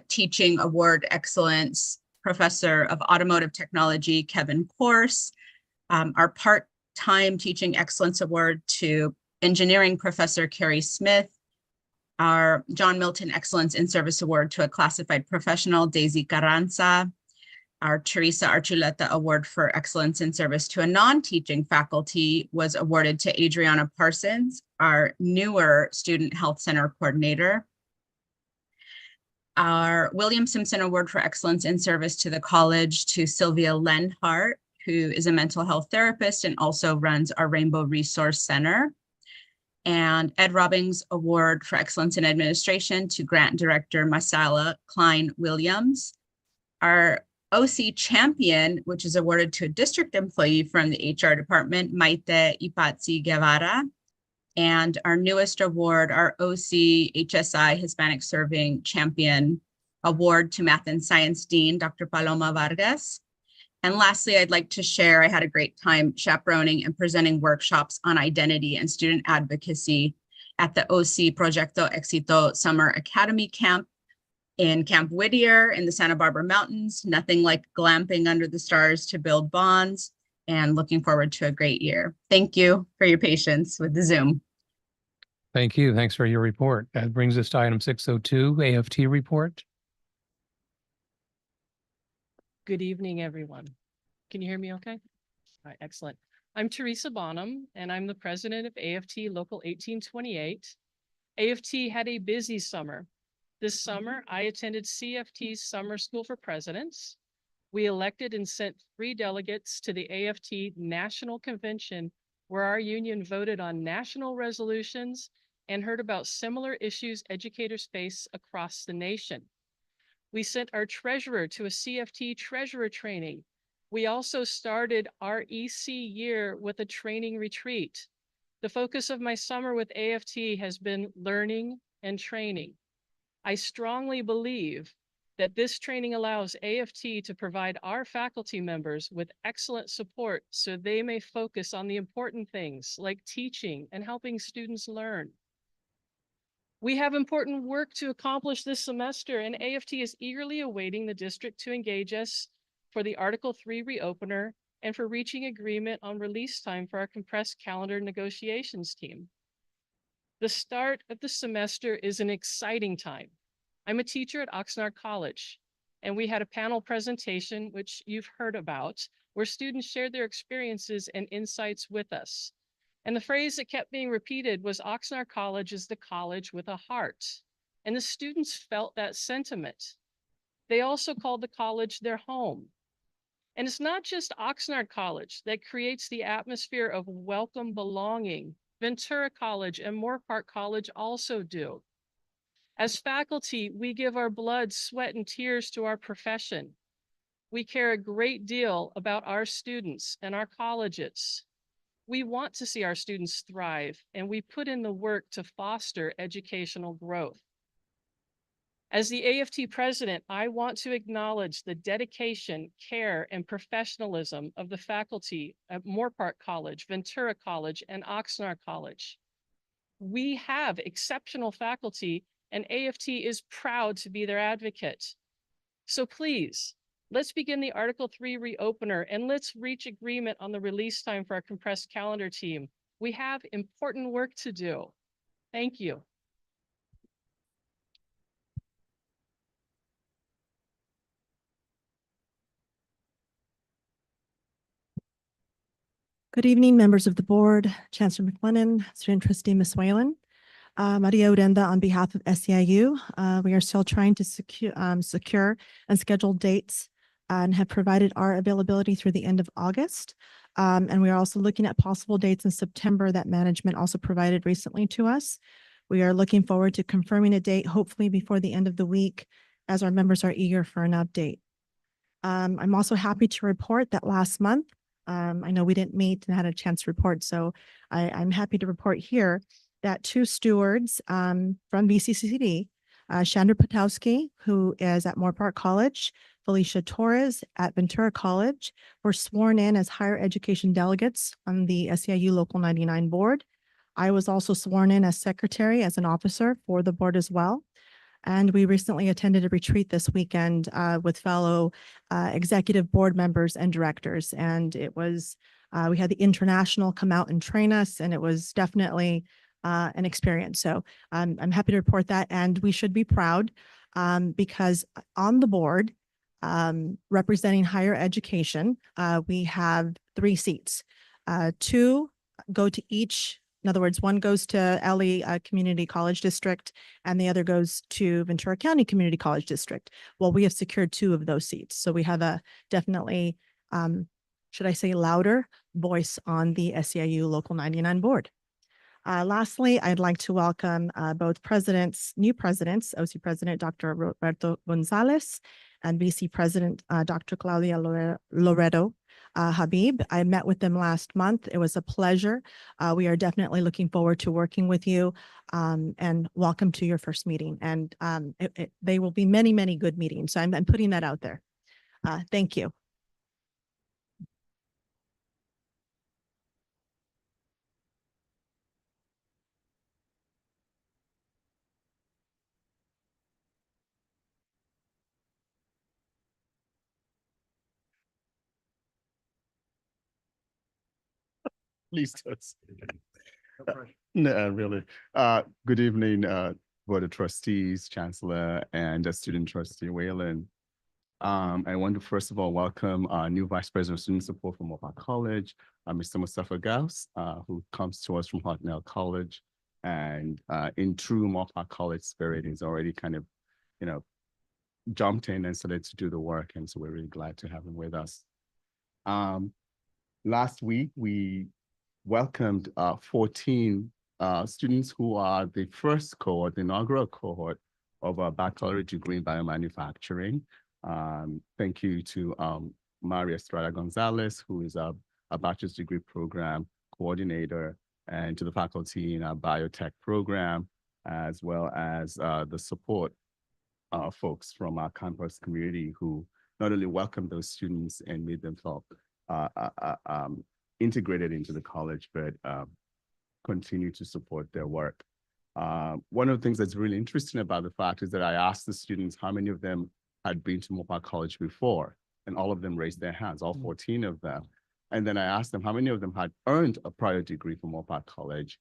Speaker 20: teaching award excellence, Professor of Automotive Technology, Kevin Korse, our part-time teaching excellence award to engineering professor, Carrie Smith, our John Milton Excellence in Service Award to a classified professional, Daisy Carranza, our Teresa Archuleta Award for Excellence in Service to a non-teaching faculty was awarded to Adriana Parsons, our newer Student Health Center coordinator. Our William Simpson Award for Excellence in Service to the college to Sylvia Lenhart, who is a mental health therapist and also runs our Rainbow Resource Center. And Ed Robbins Award for Excellence in Administration to Grant Director Masala Klein Williams. Our OC Champion, which is awarded to a district employee from the HR department, Maite Ipatzi Guevara. And our newest award, our OC HSI Hispanic Serving Champion Award to Math and Science Dean, Dr. Paloma Vargas. And lastly, I'd like to share, I had a great time chaperoning and presenting workshops on identity and student advocacy at the OC Proyecto Éxito Summer Academy Camp in Camp Whittier in the Santa Barbara Mountains. Nothing like glamping under the stars to build bonds, and looking forward to a great year. Thank you for your patience with the Zoom.
Speaker 1: Thank you. Thanks for your report. That brings us to item 602, AFT report.
Speaker 21: Good evening, everyone. Can you hear me okay? All right, excellent. I'm Teresa Bonham, and I'm the president of AFT Local 1828. AFT had a busy summer. This summer, I attended CFT's Summer School for Presidents. We elected and sent 3 delegates to the AFT National Convention, where our union voted on national resolutions and heard about similar issues educators face across the nation. We sent our treasurer to a CFT treasurer training. We also started our EC year with a training retreat. The focus of my summer with AFT has been learning and training. I strongly believe that this training allows AFT to provide our faculty members with excellent support so they may focus on the important things like teaching and helping students learn. We have important work to accomplish this semester, and AFT is eagerly awaiting the district to engage us for the Article 3 reopener and for reaching agreement on release time for our compressed calendar negotiations team. The start of the semester is an exciting time. I'm a teacher at Oxnard College, and we had a panel presentation, which you've heard about, where students shared their experiences and insights with us. And the phrase that kept being repeated was Oxnard College is the college with a heart. and the students felt that sentiment. They also called the college their home. And it's not just Oxnard College that creates the atmosphere of welcome belonging. Ventura College and Moore Park College also do. As faculty, we give our blood, sweat, and tears to our profession. We care a great deal about our students and our colleges. We want to see our students thrive, and we put in the work to foster educational growth. As the AFT president, I want to acknowledge the dedication, care, and professionalism of the faculty at Moore Park College, Ventura College, and Oxnard College. We have exceptional faculty, and AFT is proud to be their advocate. So please, let's begin the Article 3 reopener, and let's reach agreement on the release time for our compressed calendar team. We have important work to do. Thank you.
Speaker 4: Good evening, members of the board, Chancellor McLennan, Student Trustee Ms. Whalen. Maria Urenda on behalf of SEIU. We are still trying to secure and schedule dates and have provided our availability through the end of August. And we are also looking at possible dates in September that management also provided recently to us. We are looking forward to confirming a date, hopefully before the end of the week, as our members are eager for an update. I'm also happy to report that last month, I know we didn't meet and had a chance to report, so I'm happy to report here that two stewards from VCCCD, Chandra Potowski, who is at Moore Park College, Felicia Torres at Ventura College, were sworn in as higher education delegates on the SEIU Local 99 board. I was also sworn in as secretary as an officer for the board as well. And we recently attended a retreat this weekend with fellow executive board members and directors. And it was, we had the international come out and train us, and it was definitely an experience. So I'm happy to report that. And we should be proud because on the board representing higher education, we have 3 seats. 2 go to each. In other words, one goes to LA Community College District and the other goes to Ventura County Community College District. Well, we have secured 2 of those seats. So we have a definitely, should I say, louder voice on the SEIU Local 99 board. Lastly, I'd like to welcome both new presidents, OC President Dr. Roberto Gonzalez and VC President Dr. Claudia Loredo Habib. I met with them last month. It was a pleasure. We are definitely looking forward to working with you and welcome to your first meeting. And they will be many, many good meetings. So I'm putting that out there. Thank you.
Speaker 22: Please don't. No, really. Good evening, Board of Trustees, Chancellor, and Student Trustee Whalen. I want to first of all welcome our new Vice President of Student Support from Moore Park College, Mr. Mustafa Gauss, who comes to us from Hartnell College. And in true Moore Park College spirit, he's already kind of, jumped in and started to do the work. And so we're really glad to have him with us. Last week, we welcomed 14 students who are the first cohort, the inaugural cohort of a baccalaureate degree in biomanufacturing. Thank you to Maria Estrada Gonzalez, who is a bachelor's degree program coordinator, and to the faculty in our biotech program, as well as the support folks from our campus community who not only welcomed those students and made them feel integrated into the college, but continue to support their work. One of the things that's really interesting about the fact is that I asked the students how many of them had been to Moore Park College before, and all of them raised their hands, all 14 of them. And then I asked them how many of them had earned a prior degree from Moore Park College,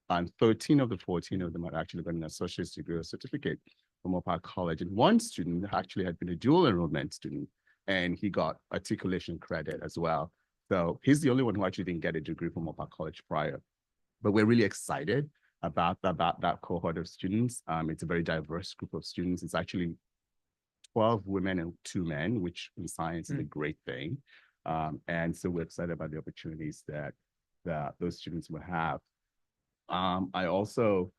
Speaker 22: and 13 of the 14 of them had actually got an associate's degree or certificate from Moore Park College. And one student actually had been a dual enrollment student, and he got articulation credit as well. So he's the only one who actually didn't get a degree from Moore Park College prior. But we're really excited about that cohort of students. It's a very diverse group of students. It's actually 12 women and 2 men, which in science is a great thing. And so we're excited about the opportunities that those students will have. I also,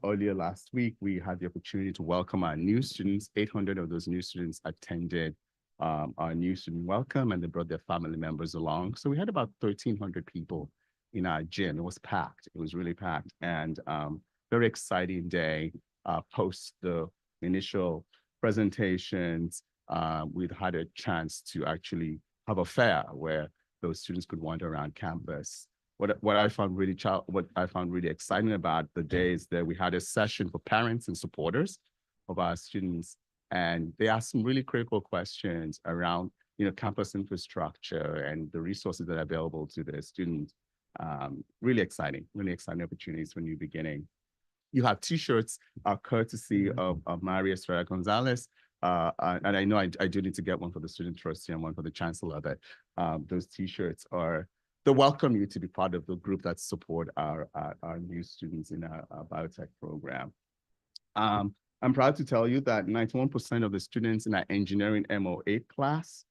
Speaker 22: earlier last week, we had the opportunity to welcome our new students. 800 of those new students attended our new student welcome, and they brought their family members along. So we had about 1,300 people in our gym. It was packed. It was really packed, and very exciting day. Post the initial presentations, we'd had a chance to actually have a fair where those students could wander around campus. What I found really exciting about the day is that we had a session for parents and supporters of our students, and they asked some really critical questions around, campus infrastructure and the resources that are available to the students. Really exciting opportunities for new beginning. You have T-shirts courtesy of Maria Estrella Gonzalez. And I know I do need to get one for the student trustee and one for the chancellor, but those T-shirts they welcome you to be part of the group that support our new students in our biotech program. I'm proud to tell you that 91% of the students in our engineering MO8 class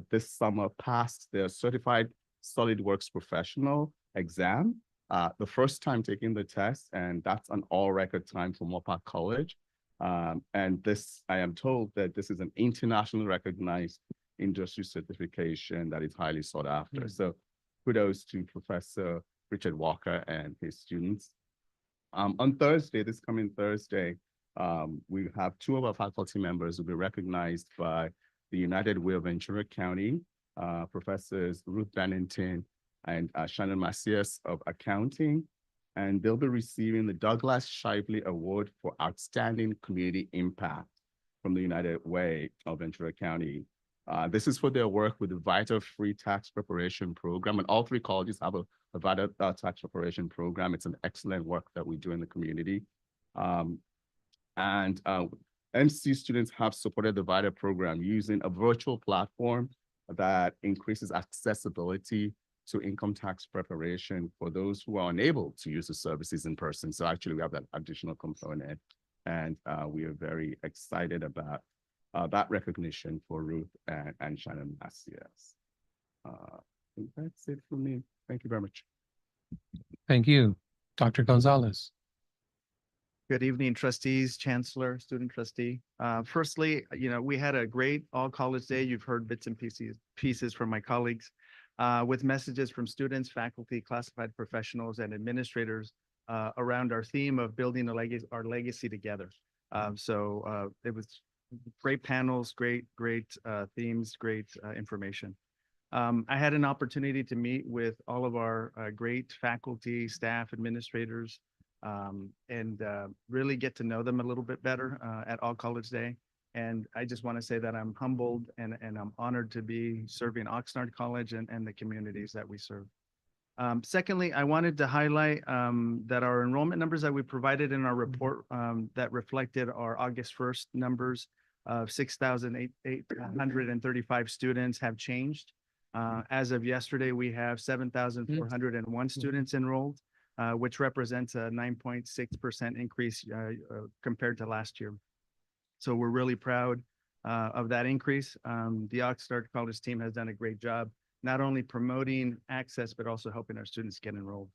Speaker 22: this summer passed their certified SolidWorks professional exam. The first time taking the test, and that's an all-record time for Moorpark College. And this, I am told that this is an internationally recognized industry certification that is highly sought after. So kudos to Professor Richard Walker and his students. On Thursday, this coming Thursday, we have 2 of our faculty members who will be recognized by the United Way of Ventura County, Professors Ruth Bennington and Shannon Macias of Accounting, and they'll be receiving the Douglas Shively Award for Outstanding Community Impact from the United Way of Ventura County. This is for their work with the VITA Free Tax Preparation Program, and all 3 colleges have a VITA tax preparation program. It's an excellent work that we do in the community. MC students have supported the VITA program using a virtual platform that increases accessibility to income tax preparation for those who are unable to use the services in person. So actually we have that additional component, and we are very excited about that recognition for Ruth and Shannon Macias. I think that's it for me. Thank you very much.
Speaker 1: Thank you. Dr. Gonzalez.
Speaker 2: Good evening, trustees, chancellor, student trustee. Firstly, we had a great all-college day. You've heard bits and pieces from my colleagues with messages from students, faculty, classified professionals, and administrators around our theme of building our legacy together. It was great panels, great themes, great information. I had an opportunity to meet with all of our great faculty, staff, administrators, and really get to know them a little bit better at All College Day. And I just want to say that I'm humbled and I'm honored to be serving Oxnard College and the communities that we serve. Secondly, I wanted to highlight that our enrollment numbers that we provided in our report that reflected our August 1st numbers of 6,835 students have changed. As of yesterday, we have 7,401 students enrolled, which represents a 9.6% increase compared to last year. So we're really proud of that increase. The Oxnard College team has done a great job, not only promoting access, but also helping our students get enrolled.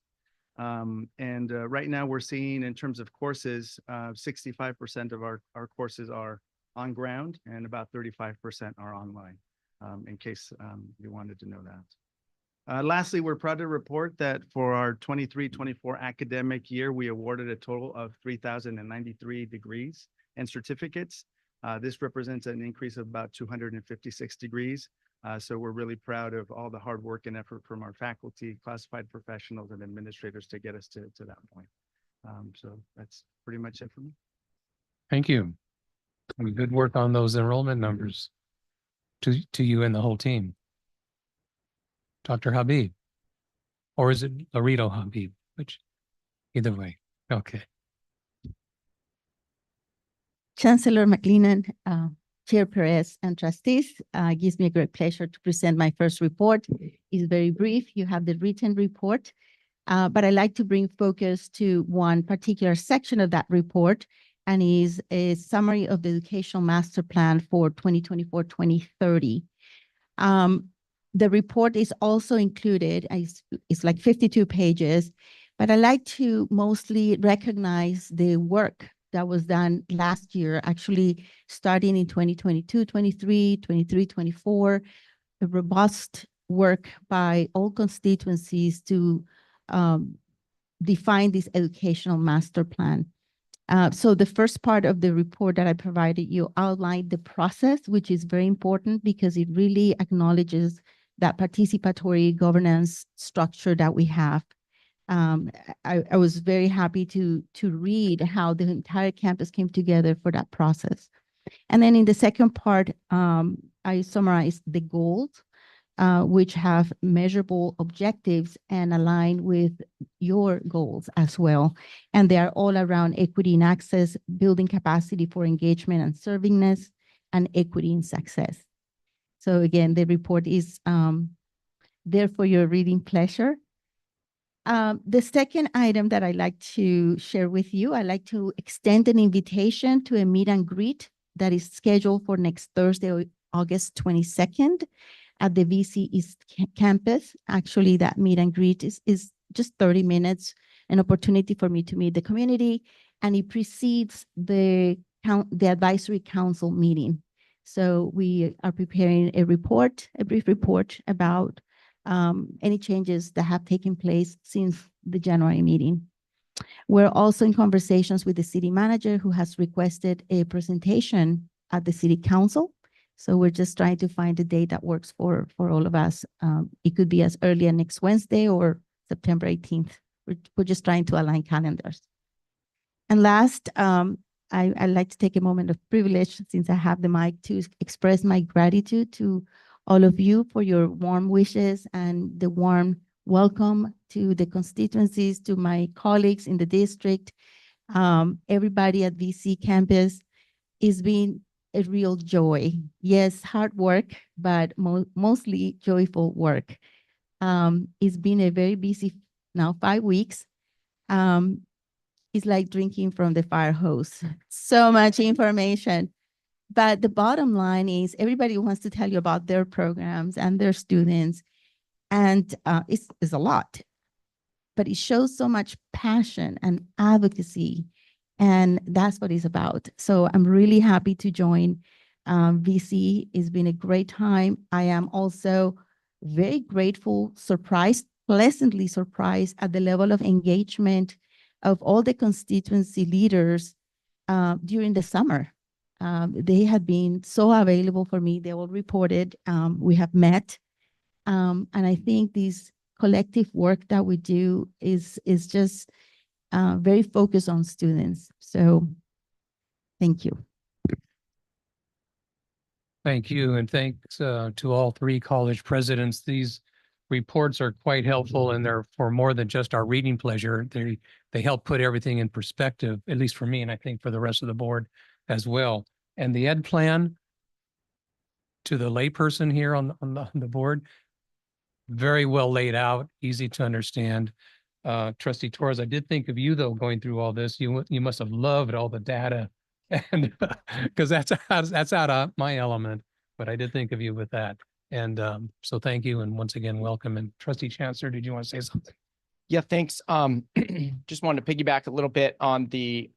Speaker 2: Right now we're seeing, in terms of courses, 65% of our courses are on ground and about 35% are online, in case you wanted to know that. Lastly, we're proud to report that for our 23-24 academic year, we awarded a total of 3,093 degrees and certificates. This represents an increase of about 256 degrees. So we're really proud of all the hard work and effort from our faculty, classified professionals, and administrators to get us to that point. So that's pretty much it for me.
Speaker 1: Thank you. And good work on those enrollment numbers to you and the whole team. Dr. Habib, or is it Laredo Habib? Which, either way. Okay.
Speaker 5: Chancellor McLennan, Chair Perez, and trustees, gives me a great pleasure to present my first report. It's very brief. You have the written report. But I like to bring focus to one particular section of that report, and is a summary of the educational master plan for 2024-2030. The report is also included, it's like 52 pages, but I like to mostly recognize the work that was done last year, actually starting in 2022, 23, 23, 24, a robust work by all constituencies to define this educational master plan. So the first part of the report that I provided you outlined the process, which is very important because it really acknowledges that participatory governance structure that we have. I was very happy to read how the entire campus came together for that process. And then in the second part, I summarized the goals, which have measurable objectives and align with your goals as well. And they are all around equity in access, building capacity for engagement and servingness, and equity in success. So again, the report is there for your reading pleasure. The second item that I'd like to share with you, I'd like to extend an invitation to a meet and greet that is scheduled for next Thursday, August 22nd at the VC East campus. Actually, that meet and greet is just 30 minutes, an opportunity for me to meet the community, and it precedes the advisory council meeting. So we are preparing a brief report about any changes that have taken place since the January meeting. We're also in conversations with the city manager, who has requested a presentation at the city council. So we're just trying to find a date that works for all of us. It could be as early as next Wednesday or September 18th. We're just trying to align calendars. And last, I'd like to take a moment of privilege, since I have the mic, to express my gratitude to all of you for your warm wishes and the warm welcome to the constituencies, to my colleagues in the district, everybody at VC campus. It's been a real joy. Yes, hard work, but mostly joyful work. It's been a very busy now 5 weeks. It's like drinking from the fire hose. So much information. But the bottom line is everybody wants to tell you about their programs and their students. And it's a lot. But it shows so much passion and advocacy. And that's what it's about. So I'm really happy to join VC. It's been a great time. I am also very grateful, surprised, pleasantly surprised at the level of engagement of all the constituency leaders during the summer. They have been so available for me. They all reported. We have met. And I think this collective work that we do is just very focused on students. So thank you.
Speaker 1: Thank you, and thanks to all three college presidents. These reports are quite helpful, and they're for more than just our reading pleasure. They help put everything in perspective, at least for me, and I think for the rest of the board as well. And the ed plan, to the layperson here on the board, very well laid out, easy to understand. Trustee Torres, I did think of you though, going through all this. You must have loved all the data, and because that's out of my element. But I did think of you with that, and so thank you, and once again, welcome. And Trustee Chancellor, did you want to say something?
Speaker 9: Yeah, thanks. Just wanted to piggyback a little bit on the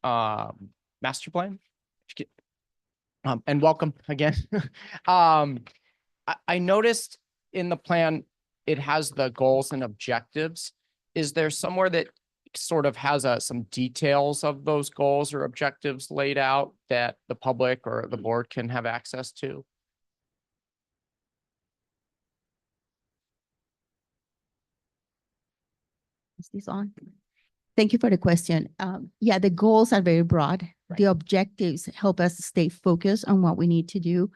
Speaker 9: master plan. And welcome again. I noticed in the plan, it has the goals and objectives. Is there somewhere that sort of has some details of those goals or objectives laid out that the public or the board can have access to?
Speaker 5: Is this on? Thank you for the question. Yeah, the goals are very broad. The objectives help us stay focused on what we need to do.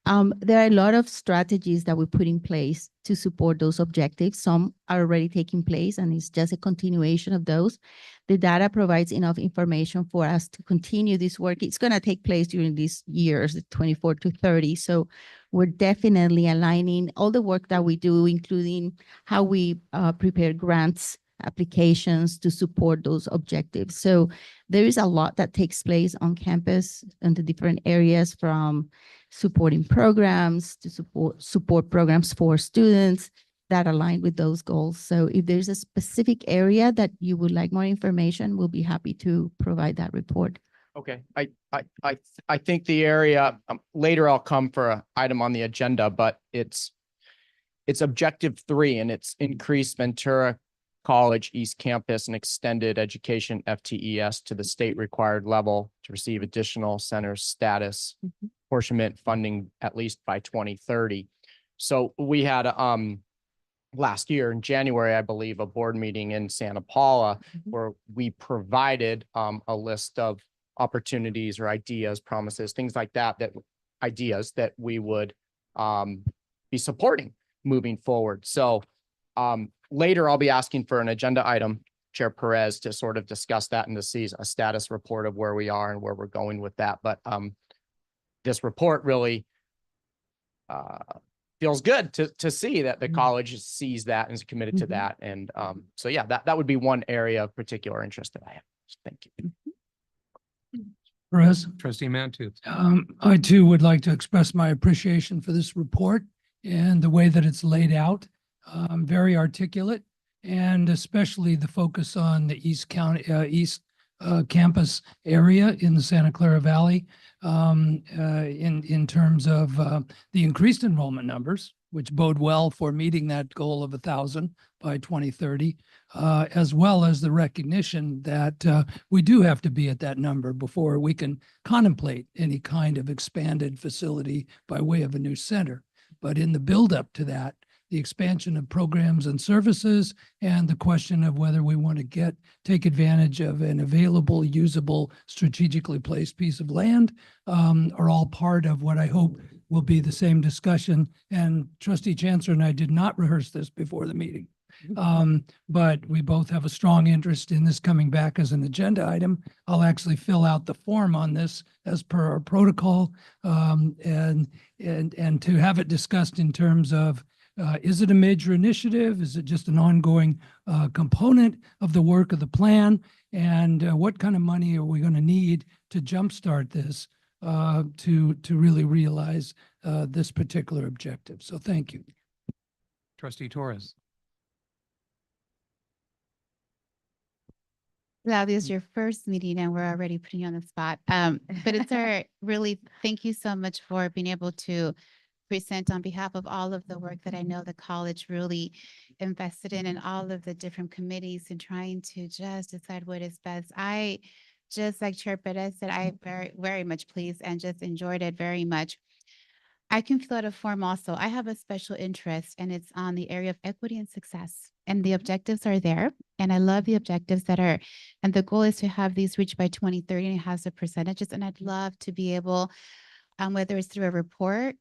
Speaker 5: There are a lot of strategies that we put in place to support those objectives. Some are already taking place, and it's just a continuation of those. The data provides enough information for us to continue this work. It's going to take place during these years, 24 to 30. So we're definitely aligning all the work that we do, including how we prepare grants applications to support those objectives. So there is a lot that takes place on campus in the different areas, from supporting programs to support programs for students that align with those goals. So if there's a specific area that you would like more information, we'll be happy to provide that report.
Speaker 9: Okay, I think the area, later I'll come for an item on the agenda, but it's objective 3, and it's increased Ventura College East Campus and extended education FTES to the state required level to receive additional center status apportionment funding at least by 2030. So we had last year in January, I believe, a board meeting in Santa Paula where we provided a list of opportunities or ideas, promises, things like that, ideas that we would be supporting moving forward. So later I'll be asking for an agenda item, Chair Perez, to sort of discuss that and to see a status report of where we are and where we're going with that. But this report really feels good to see that the college sees that and is committed to that. And so, yeah, that would be one area of particular interest that I have. Thank you.
Speaker 3: Perez.
Speaker 1: Trustee Mantu.
Speaker 3: I too would like to express my appreciation for this report and the way that it's laid out. Very articulate, and especially the focus on the East Campus area in the Santa Clara Valley in terms of the increased enrollment numbers, which bode well for meeting that goal of 1,000 by 2030, as well as the recognition that we do have to be at that number before we can contemplate any kind of expanded facility by way of a new center. But in the buildup to that, the expansion of programs and services, and the question of whether we want to take advantage of an available, usable, strategically placed piece of land are all part of what I hope will be the same discussion. And Trustee Chancellor and I did not rehearse this before the meeting. But we both have a strong interest in this coming back as an agenda item. I'll actually fill out the form on this as per our protocol, and to have it discussed in terms of is it a major initiative? Is it just an ongoing component of the work of the plan? And what kind of money are we going to need to jumpstart this to really realize this particular objective? So thank you.
Speaker 1: Trustee Torres.
Speaker 6: Claudia, it's your first meeting and we're already putting you on the spot. But it's really, thank you so much for being able to present on behalf of all of the work that I know the college really invested in, and all of the different committees and trying to just decide what is best. I just, like Chair Perez said, I very, very much pleased and just enjoyed it very much. I can fill out a form also. I have a special interest, and it's on the area of equity and success. And the objectives are there. And I love the objectives that are, and the goal is to have these reached by 2030, and it has the percentages. And I'd love to be able, whether it's through a report,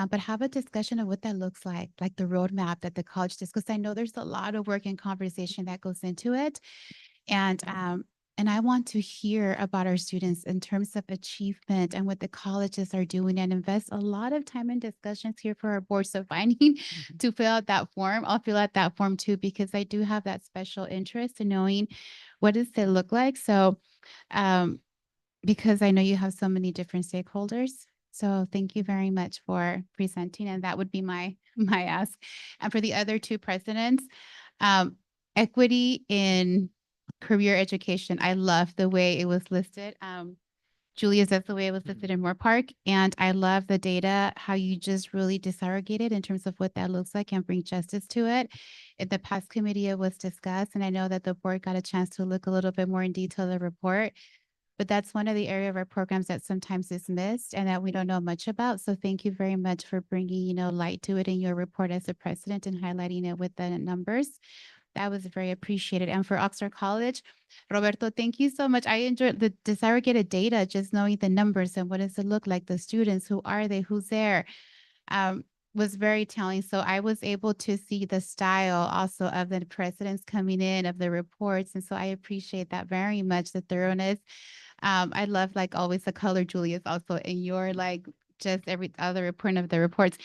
Speaker 6: but have a discussion of what that looks like the roadmap that the college does, because I know there's a lot of work and conversation that goes into it. And I want to hear about our students in terms of achievement and what the colleges are doing, and invest a lot of time in discussions here for our board. So if I need to fill out that form, I'll fill out that form too, because I do have that special interest in knowing what does it look like. So because I know you have so many different stakeholders. So thank you very much for presenting. And that would be my ask. And for the other two presidents, equity in career education. I love the way it was listed. Julia's, that's the way it was listed in Moore Park. And I love the data, how you just really disaggregated in terms of what that looks like and bring justice to it. In the past committee, it was discussed, and I know that the board got a chance to look a little bit more in detail at the report. But that's one of the area of our programs that sometimes is missed and that we don't know much about. So thank you very much for bringing, light to it in your report as a president and highlighting it with the numbers. That was very appreciated. And for Oxnard College, Roberto, thank you so much. I enjoyed the disaggregated data, just knowing the numbers and what does it look like, the students, who are they, who's there, was very telling. So I was able to see the style also of the presidents coming in, of the reports. And so I appreciate that very much, the thoroughness. I love, always, the color, Julius, also in your, just every other report of the reports.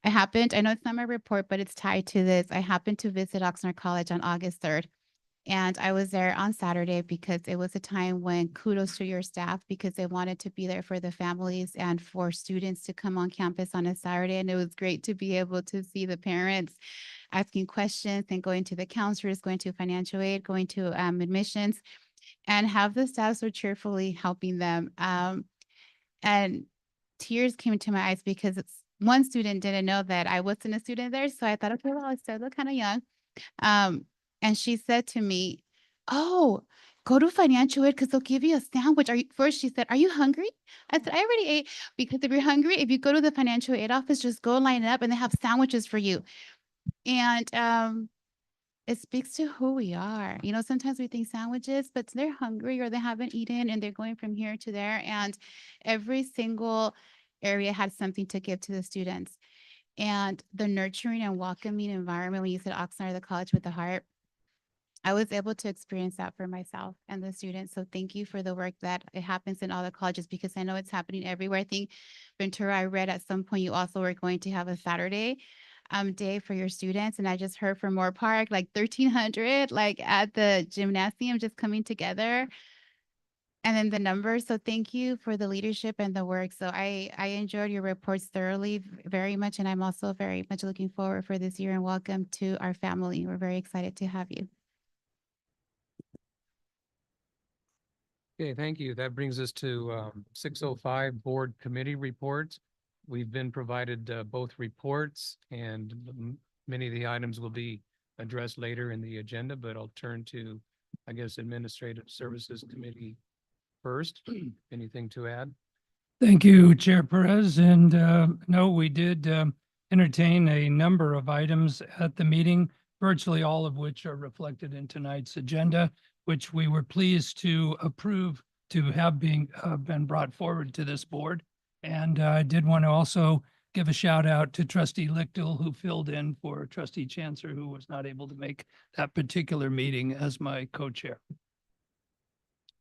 Speaker 6: I know it's not my report, but it's tied to this. I happened to visit Oxnard College on August 3rd. And I was there on Saturday because it was a time when kudos to your staff because they wanted to be there for the families and for students to come on campus on a Saturday. And it was great to be able to see the parents asking questions and going to the counselors, going to financial aid, going to admissions, and have the staff so cheerfully helping them. And tears came to my eyes because one student didn't know that I wasn't a student there. So I thought, okay, well, I still look kind of young. And she said to me, "Oh, go to financial aid because they'll give you a sandwich." First, she said, "Are you hungry?" I said, "I already ate." Because if you're hungry, if you go to the financial aid office, just go line up and they have sandwiches for you. And it speaks to who we are. You know, sometimes we think sandwiches, but they're hungry or they haven't eaten and they're going from here to there. And every single area had something to give to the students. And the nurturing and welcoming environment, when you said Oxnard, the college with the heart, I was able to experience that for myself and the students. So thank you for the work that it happens in all the colleges because I know it's happening everywhere. I think Ventura, I read at some point you also were going to have a Saturday day for your students. And I just heard from Moore Park, like 1,300, like at the gymnasium just coming together. And then the numbers. So thank you for the leadership and the work. So I enjoyed your reports thoroughly, very much. And I'm also very much looking forward for this year and welcome to our family. We're very excited to have you.
Speaker 1: Okay, thank you. That brings us to 6:05 Board Committee Reports. We've been provided both reports and many of the items will be addressed later in the agenda, but I'll turn to, I guess, Administrative Services Committee first. Anything to add?
Speaker 3: Thank you, Chair Perez. And no, we did entertain a number of items at the meeting, virtually all of which are reflected in tonight's agenda, which we were pleased to approve to have been brought forward to this board. And I did want to also give a shout out to Trustee Lichtel, who filled in for Trustee Chancellor, who was not able to make that particular meeting as my co-chair.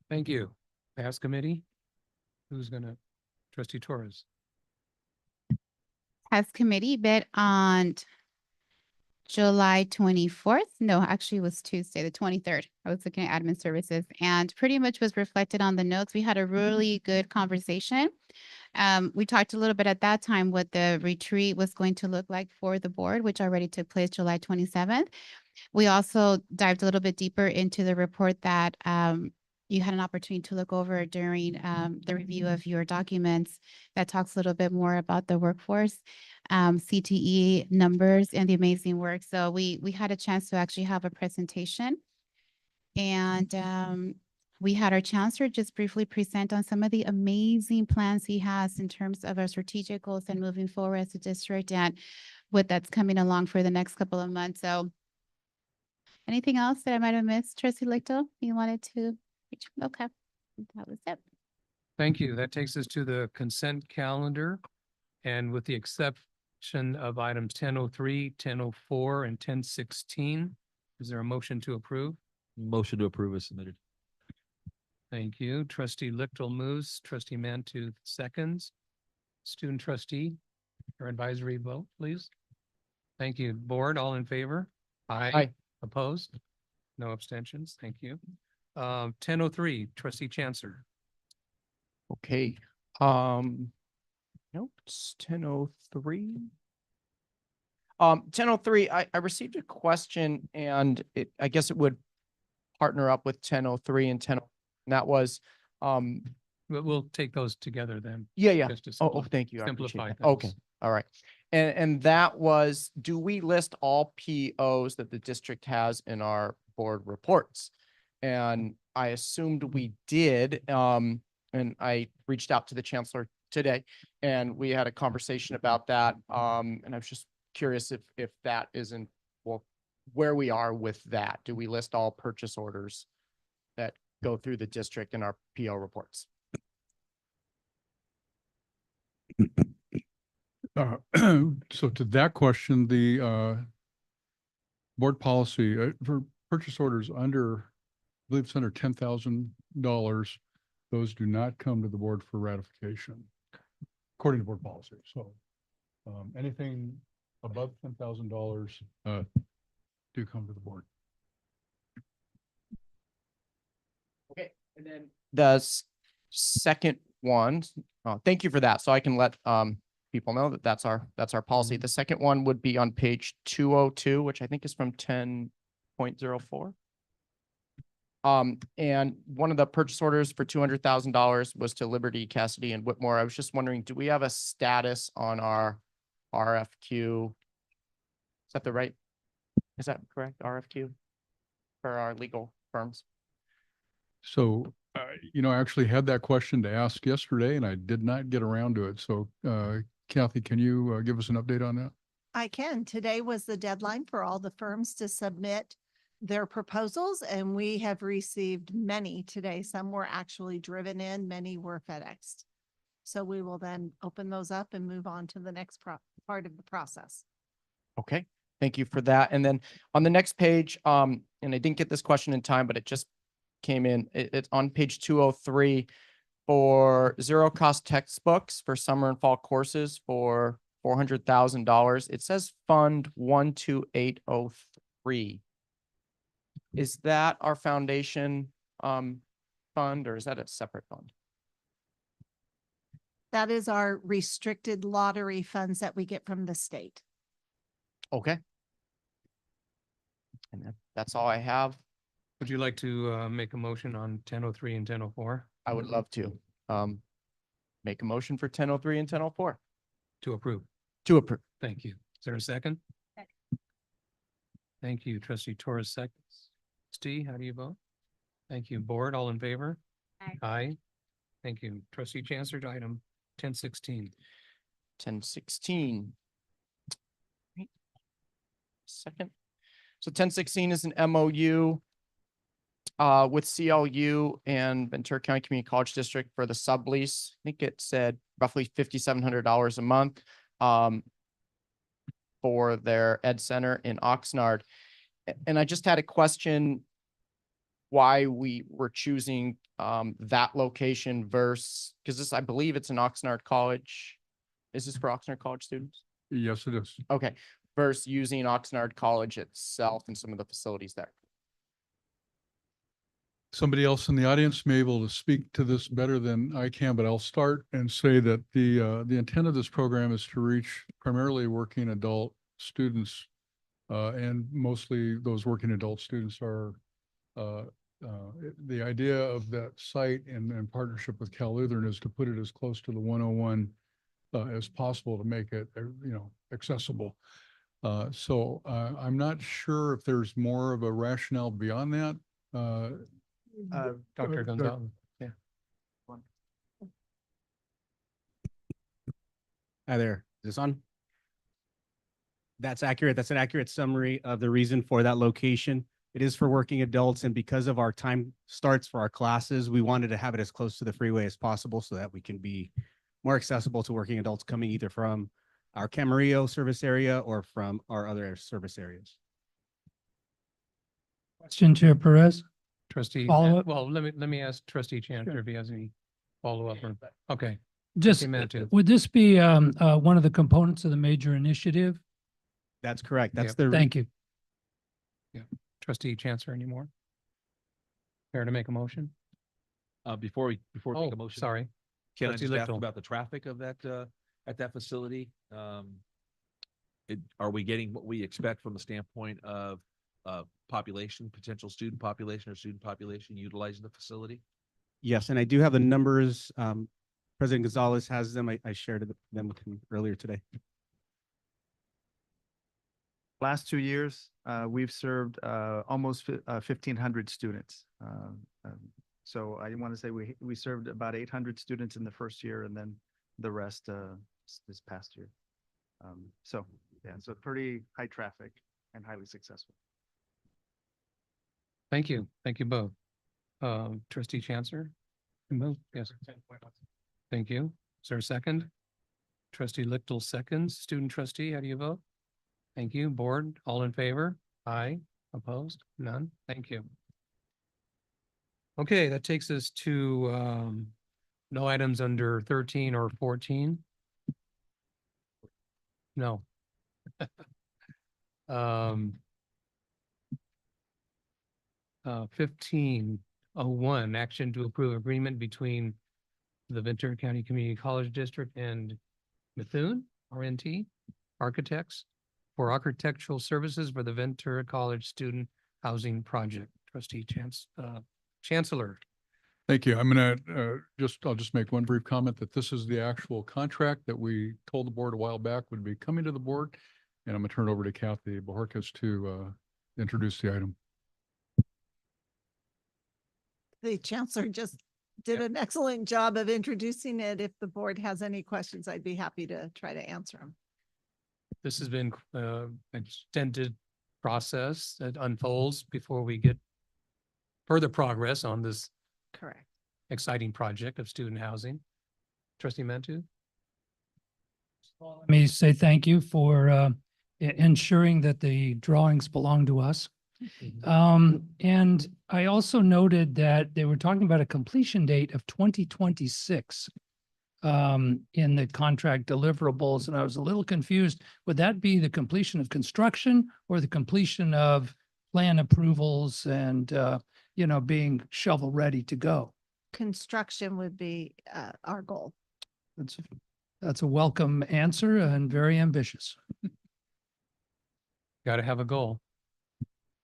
Speaker 1: Thank you. Pass Committee? Who's gonna? Trustee Torres.
Speaker 6: Has committee met on July 24th. No, actually it was Tuesday, the 23rd. I was looking at admin services and pretty much was reflected on the notes. We had a really good conversation. We talked a little bit at that time what the retreat was going to look like for the board, which already took place July 27th. We also dived a little bit deeper into the report that you had an opportunity to look over during the review of your documents that talks a little bit more about the workforce, CTE numbers and the amazing work. So we had a chance to actually have a presentation and we had our chancellor just briefly present on some of the amazing plans he has in terms of our strategic goals and moving forward as a district and what that's coming along for the next couple of months. So anything else that I might have missed, Trustee Lichtel, you wanted to? Okay, that was it.
Speaker 1: Thank you. That takes us to the consent calendar. And with the exception of items 10:03, 10:04, and 10:16, is there a motion to approve?
Speaker 10: Motion to approve is submitted.
Speaker 1: Thank you. Trustee Lichtel moves, Trustee Mantu seconds. Student trustee, your advisory vote, please. Thank you. Board, all in favor?
Speaker 9: Aye.
Speaker 1: Opposed? No abstentions. Thank you. 10:03, Trustee Chancellor.
Speaker 9: Okay. Nope, it's 10:03. 10:03, I received a question and I guess it would partner up with 10:03 and 10. And that was,
Speaker 1: We'll take those together then.
Speaker 9: yeah.
Speaker 1: Just to
Speaker 9: Oh, thank you. I appreciate
Speaker 1: simplify
Speaker 9: that.
Speaker 1: things.
Speaker 9: Okay, all right. And that was, do we list all POs that the district has in our board reports? And I assumed we did. And I reached out to the chancellor today and we had a conversation about that. And I was just curious if that isn't, well, where we are with that. Do we list all purchase orders that go through the district in our PO reports?
Speaker 7: So to that question, the board policy for purchase orders under, I believe it's under $10,000, those do not come to the board for ratification, according to board policy. So anything above $10,000 do come to the board.
Speaker 9: And then the second one, thank you for that. So I can let people know that that's our policy. The second one would be on page 202, which I think is from 10.04. And one of the purchase orders for $200,000 was to Liberty, Cassidy, and Whitmore. I was just wondering, do we have a status on our RFQ? Is that correct? RFQ for our legal firms?
Speaker 7: So, I actually had that question to ask yesterday and I did not get around to it. So, Kathy, can you give us an update on that?
Speaker 8: I can. Today was the deadline for all the firms to submit their proposals, and we have received many today. Some were actually driven in, many were FedExed. So we will then open those up and move on to the next part of the process.
Speaker 9: Okay, thank you for that. And then on the next page, and I didn't get this question in time, but it just came in. It's on page 203 for zero cost textbooks for summer and fall courses for $400,000. It says Fund 12803. Is that our foundation fund, or is that a separate fund?
Speaker 8: That is our restricted lottery funds that we get from the state.
Speaker 9: Okay. And that's all I have.
Speaker 1: Would you like to make a motion on 1003 and 1004?
Speaker 9: I would love to make a motion for 1003 and 1004.
Speaker 1: To approve.
Speaker 9: To approve.
Speaker 1: Thank you. Is there a second? Thank you, trustee Torres seconds. Steve, how do you vote? Thank you. Board, all in favor?
Speaker 12: Aye.
Speaker 1: Aye. Thank you. Trustee Chancellor to item 1016.
Speaker 9: 1016. Second. So 1016 is an MOU with CLU and Ventura County Community College District for the sublease. I think it said roughly $5,700 a month for their ed center in Oxnard. And I just had a question why we were choosing that location versus, because this, I believe it's an Oxnard College. Is this for Oxnard College students?
Speaker 7: Yes, it is.
Speaker 9: Okay, versus using Oxnard College itself and some of the facilities there.
Speaker 7: Somebody else in the audience may be able to speak to this better than I can, but I'll start and say that the intent of this program is to reach primarily working adult students. And mostly those working adult students are, the idea of that site in partnership with Cal Lutheran is to put it as close to the 101 as possible to make it, accessible. So I'm not sure if there's more of a rationale beyond that.
Speaker 1: Dr. Gonzalez. Yeah.
Speaker 11: Hi there. Is this on? That's accurate. That's an accurate summary of the reason for that location. It is for working adults, and because of our time starts for our classes, we wanted to have it as close to the freeway as possible so that we can be more accessible to working adults coming either from our Camarillo service area or from our other service areas.
Speaker 3: Question, Chair Perez.
Speaker 1: Trustee,
Speaker 3: Follow up?
Speaker 1: well, let me ask trustee Chancellor if he has any follow-up or, okay.
Speaker 3: Just,
Speaker 1: Trustee Matu.
Speaker 3: would this be one of the components of the major initiative?
Speaker 11: That's correct. That's
Speaker 1: Yep.
Speaker 11: the.
Speaker 3: Thank you.
Speaker 1: Yeah. Trustee Chancellor anymore? Care to make a motion?
Speaker 10: Before we make a
Speaker 1: Oh,
Speaker 10: motion.
Speaker 1: sorry.
Speaker 10: Can I
Speaker 1: Trustee
Speaker 10: just ask
Speaker 1: Lichtel.
Speaker 10: about the traffic of that, at that facility? Are we getting what we expect from the standpoint of, population, potential student population or student population utilizing the facility?
Speaker 11: Yes, and I do have the numbers. President Gonzalez has them. I shared them with him earlier today.
Speaker 2: Last 2 years, we've served almost 1,500 students. So I want to say we served about 800 students in the first year and then the rest this past year. So yeah, so pretty high traffic and highly successful.
Speaker 1: Thank you. Thank you both. Trustee Chancellor? Move, yes. Thank you. Is there a second? Trustee Lichtel seconds. Student trustee, how do you vote? Thank you. Board, all in favor? Aye. Opposed? None? Thank you. Okay, that takes us to no items under 13 or 14. No. 15. 101, action to approve agreement between the Ventura County Community College District and Methuen, RNT, Architects for architectural services for the Ventura College Student Housing Project. Trustee Chancellor.
Speaker 7: Thank you. I'll just make one brief comment that this is the actual contract that we told the board a while back would be coming to the board. And I'm gonna turn it over to Kathy Bojorquez to introduce the item.
Speaker 8: The chancellor just did an excellent job of introducing it. If the board has any questions, I'd be happy to try to answer them.
Speaker 1: This has been an extended process that unfolds before we get further progress on this
Speaker 8: Correct.
Speaker 1: exciting project of student housing. Trustee Mantu?
Speaker 3: Let me say thank you for ensuring that the drawings belong to us. And I also noted that they were talking about a completion date of 2026 in the contract deliverables, and I was a little confused. Would that be the completion of construction or the completion of plan approvals and, being shovel ready to go?
Speaker 8: Construction would be our goal.
Speaker 3: That's a welcome answer and very ambitious.
Speaker 1: Got to have a goal.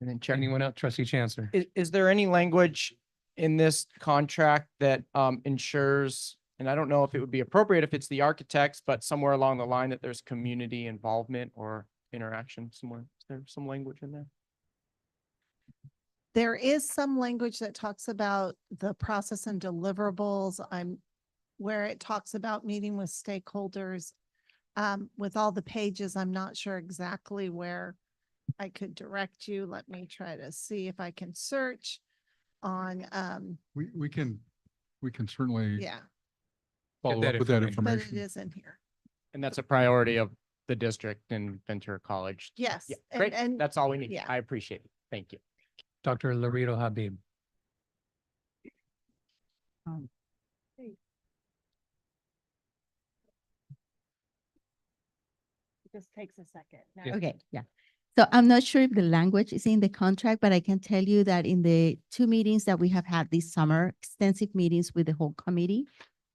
Speaker 9: And then Chair,
Speaker 1: Anyone else? Trustee Chancellor?
Speaker 9: is there any language in this contract that ensures, and I don't know if it would be appropriate if it's the architects, but somewhere along the line that there's community involvement or interaction somewhere? Is there some language in there?
Speaker 8: There is some language that talks about the process and deliverables. Where it talks about meeting with stakeholders. With all the pages, I'm not sure exactly where I could direct you. Let me try to see if I can search on,
Speaker 7: We can certainly
Speaker 8: yeah,
Speaker 7: follow
Speaker 1: that
Speaker 7: up with that
Speaker 8: but it
Speaker 7: information.
Speaker 8: is in here.
Speaker 9: And that's a priority of the district and Ventura College.
Speaker 8: Yes.
Speaker 9: Yeah,
Speaker 8: and-
Speaker 9: great.
Speaker 8: And
Speaker 9: That's all we need.
Speaker 8: yeah.
Speaker 9: I appreciate it. Thank you.
Speaker 1: Dr. Laredo Habib.
Speaker 8: it just takes a second.
Speaker 1: Yeah.
Speaker 5: Okay, yeah. So I'm not sure if the language is in the contract, but I can tell you that in the 2 meetings that we have had this summer, extensive meetings with the whole committee,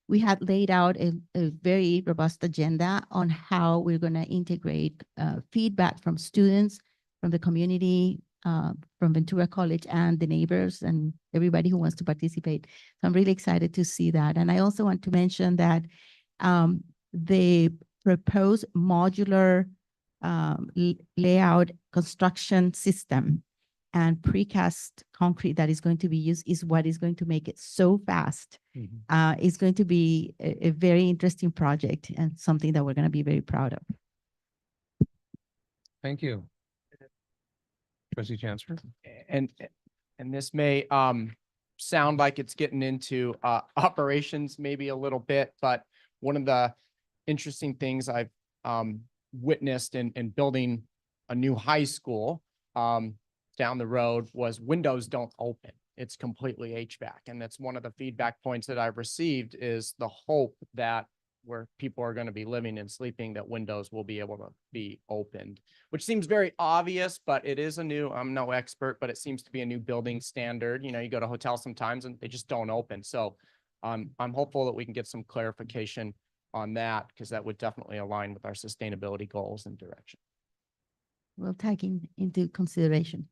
Speaker 5: we had laid out a very robust agenda on how we're going to integrate feedback from students, from the community, from Ventura College and the neighbors and everybody who wants to participate. So I'm really excited to see that. And I also want to mention that the proposed modular layout construction system and precast concrete that is going to be used is what is going to make it so fast. It's going to be a very interesting project and something that we're going to be very proud of.
Speaker 1: Thank you. Trustee Chancellor?
Speaker 9: And this may sound like it's getting into operations maybe a little bit, but one of the interesting things I've witnessed in building a new high school down the road was windows don't open. It's completely HVAC. And that's one of the feedback points that I've received is the hope that where people are going to be living and sleeping, that windows will be able to be opened, which seems very obvious, but it is I'm no expert, but it seems to be a new building standard. You know, you go to hotels sometimes and they just don't open. So I'm hopeful that we can get some clarification on that, because that would definitely align with our sustainability goals and direction.
Speaker 5: We'll take into consideration.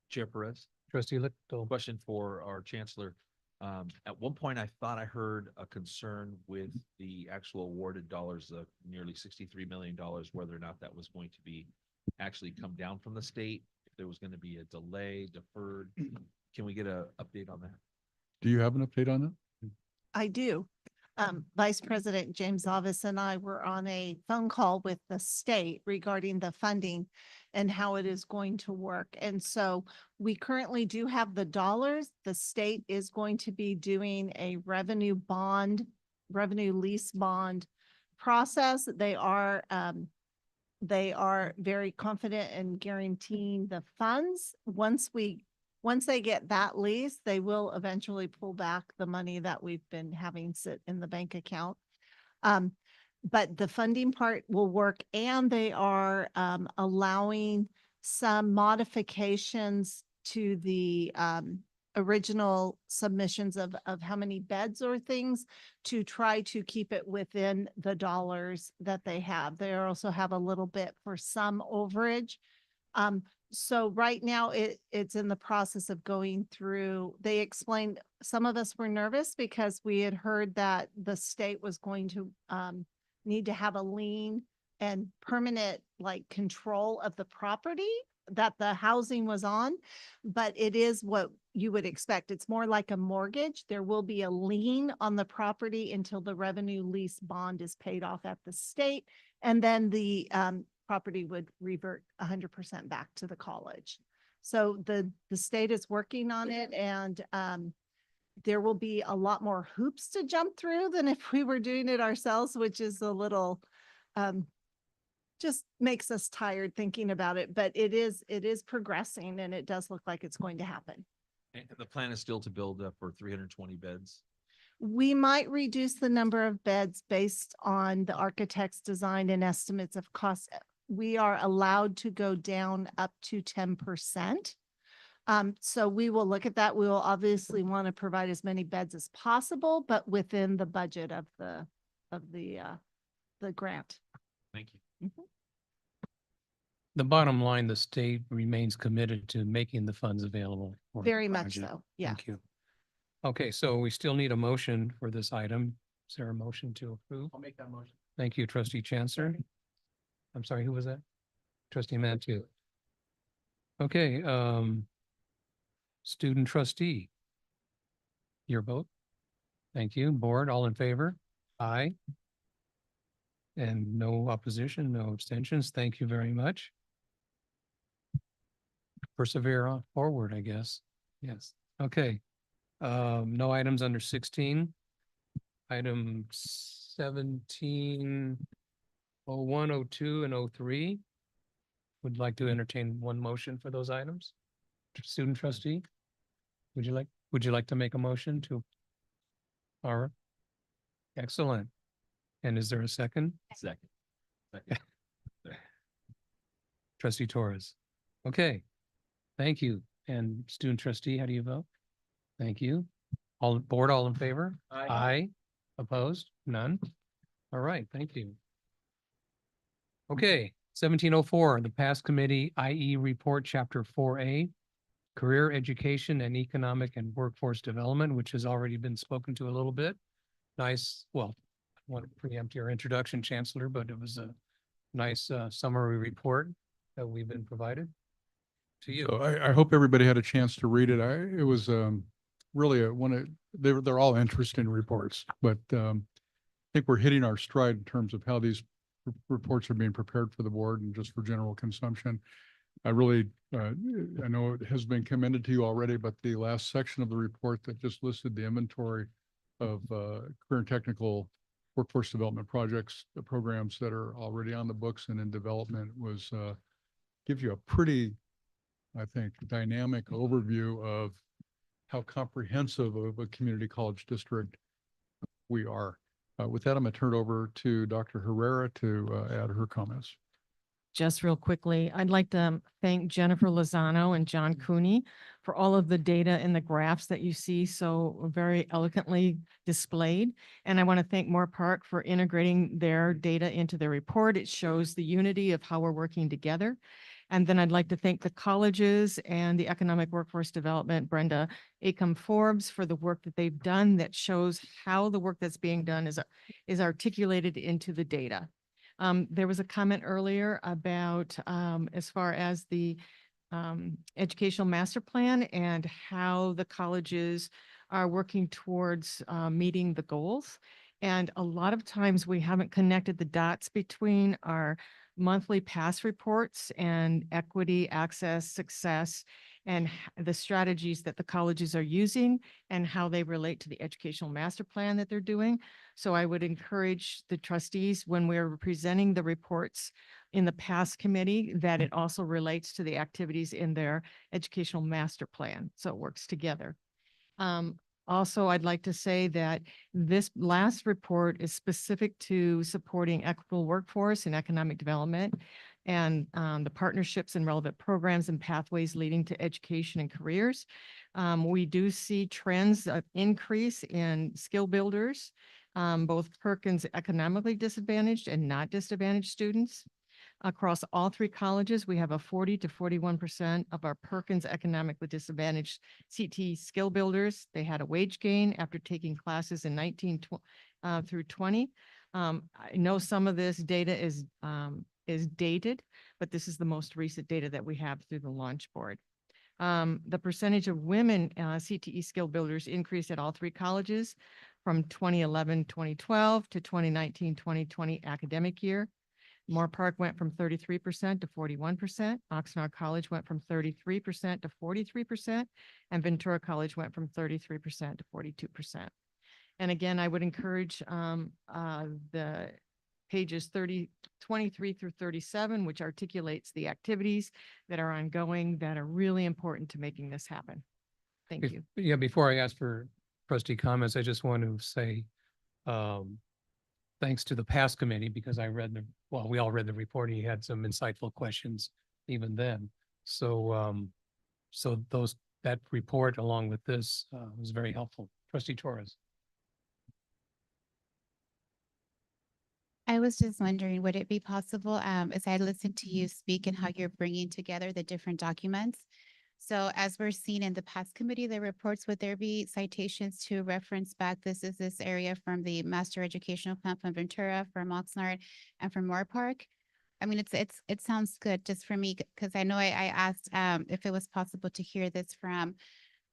Speaker 10: Chair Perez,
Speaker 1: Trustee Lichtel.
Speaker 10: question for our chancellor. At one point, I thought I heard a concern with the actual awarded dollars of nearly $63 million, whether or not that was going to be actually come down from the state, if there was going to be a delay, deferred. Can we get an update on that?
Speaker 7: Do you have an update on that?
Speaker 8: I do. Vice President James Zavis and I were on a phone call with the state regarding the funding and how it is going to work. And so we currently do have the dollars. The state is going to be doing a revenue lease bond process. They are very confident in guaranteeing the funds. Once they get that lease, they will eventually pull back the money that we've been having sit in the bank account. But the funding part will work, and they are allowing some modifications to the original submissions of how many beds or things to try to keep it within the dollars that they have. They also have a little bit for some overage. So right now it's in the process of going through. They explained, some of us were nervous because we had heard that the state was going to need to have a lien and permanent like control of the property that the housing was on, but it is what you would expect. It's more like a mortgage. There will be a lien on the property until the revenue lease bond is paid off at the state. And then the property would revert 100% back to the college. So the state is working on it, and there will be a lot more hoops to jump through than if we were doing it ourselves, which is a little just makes us tired thinking about it, but it is progressing, and it does look like it's going to happen.
Speaker 10: And the plan is still to build up for 320 beds.
Speaker 8: We might reduce the number of beds based on the architect's design and estimates of cost. We are allowed to go down up to 10%. So we will look at that. We will obviously want to provide as many beds as possible, but within the budget of the grant.
Speaker 10: Thank you.
Speaker 8: Mhm.
Speaker 1: The bottom line, the state remains committed to making the funds available. for the
Speaker 8: Very much
Speaker 1: project.
Speaker 8: so. Yeah.
Speaker 1: Thank you. Okay, so we still need a motion for this item. Is there a motion to approve?
Speaker 11: I'll make that motion.
Speaker 1: Thank you, trustee Chancellor. I'm sorry, who was that? Trustee Matu. Okay, student trustee. Your vote? Thank you. Board, all in favor? Aye. And no opposition, no abstentions. Thank you very much. Persevere on forward, I guess. Yes. Okay. No items under 16. Item 17, 01, 02, and 03. Would like to entertain one motion for those items. Student trustee, would you like to make a motion to? All right. Excellent. And is there a second?
Speaker 10: Second.
Speaker 1: Trustee Torres. Okay. Thank you. And student trustee, how do you vote? Thank you. All board, all in favor?
Speaker 11: Aye.
Speaker 1: Aye. Opposed? None? All right, thank you. Okay, 1704, the past committee IE report, chapter 4A, career education and economic and workforce development, which has already been spoken to a little bit. Nice, well, I want to preempt your introduction, Chancellor, but it was a nice summary report that we've been provided to you.
Speaker 7: So I hope everybody had a chance to read it. It was really they're all interesting reports, but I think we're hitting our stride in terms of how these reports are being prepared for the board and just for general consumption. I really, I know it has been commended to you already, but the last section of the report that just listed the inventory of career and technical workforce development projects, the programs that are already on the books and in development was gives you a pretty, I think, dynamic overview of how comprehensive of a community college district we are. With that, I'm going to turn it over to Dr. Herrera to add her comments.
Speaker 13: Just real quickly, I'd like to thank Jennifer Lozano and John Cooney for all of the data and the graphs that you see so very eloquently displayed. And I want to thank Moore Park for integrating their data into their report. It shows the unity of how we're working together. And then I'd like to thank the colleges and the Economic Workforce Development, Brenda Acom Forbes, for the work that they've done that shows how the work that's being done is articulated into the data. There was a comment earlier about as far as the educational master plan and how the colleges are working towards meeting the goals. And a lot of times we haven't connected the dots between our monthly pass reports and equity, access, success, and the strategies that the colleges are using and how they relate to the educational master plan that they're doing. So I would encourage the trustees, when we're presenting the reports in the past committee, that it also relates to the activities in their educational master plan. So it works together. Also, I'd like to say that this last report is specific to supporting equitable workforce and economic development. and the partnerships and relevant programs and pathways leading to education and careers. We do see trends of increase in skill builders, both Perkins economically disadvantaged and not disadvantaged students. Across all three colleges, we have a 40 to 41% of our Perkins economically disadvantaged CTE skill builders. They had a wage gain after taking classes in 19 through 20. I know some of this data is dated, but this is the most recent data that we have through the launch board. The percentage of women CTE skill builders increased at all three colleges from 2011-2012 to 2019-2020 academic year. Moore Park went from 33% to 41%. Oxnard College went from 33% to 43%. And Ventura College went from 33% to 42%. And again, I would encourage the pages 23 through 37, which articulates the activities that are ongoing that are really important to making this happen. Thank you.
Speaker 1: Yeah, before I ask for trustee comments, I just want to say, thanks to the past committee, because we all read the report. He had some insightful questions even then. So, that report along with this was very helpful. Trustee Torres.
Speaker 6: I was just wondering, would it be possible, as I listened to you speak and how you're bringing together the different documents? So as we're seeing in the past committee, the reports, would there be citations to reference back, this is this area from the Master Educational Plan from Ventura, from Oxnard, and from Moore Park? I mean, it sounds good just for me, because I know I asked if it was possible to hear this from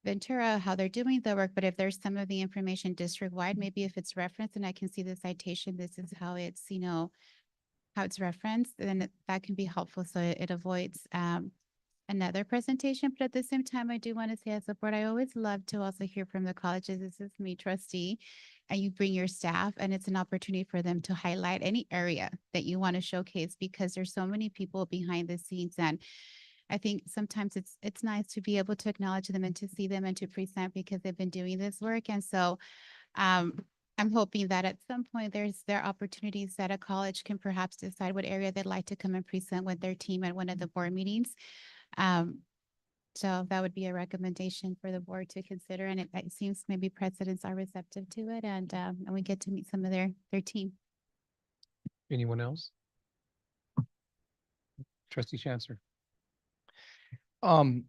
Speaker 6: Ventura, how they're doing the work, but if there's some of the information district-wide, maybe if it's referenced and I can see the citation, this is how it's, how it's referenced, then that can be helpful. So it avoids another presentation. But at the same time, I do want to say as a board, I always love to also hear from the colleges. This is me, trustee, and you bring your staff, and it's an opportunity for them to highlight any area that you want to showcase, because there's so many people behind the scenes. And I think sometimes it's nice to be able to acknowledge them and to see them and to present, because they've been doing this work. And so I'm hoping that at some point there are opportunities that a college can perhaps decide what area they'd like to come and present with their team at one of the board meetings. So that would be a recommendation for the board to consider. And it seems maybe presidents are receptive to it, and we get to meet some of their team.
Speaker 1: Anyone else? Trustee Chancellor.
Speaker 9: One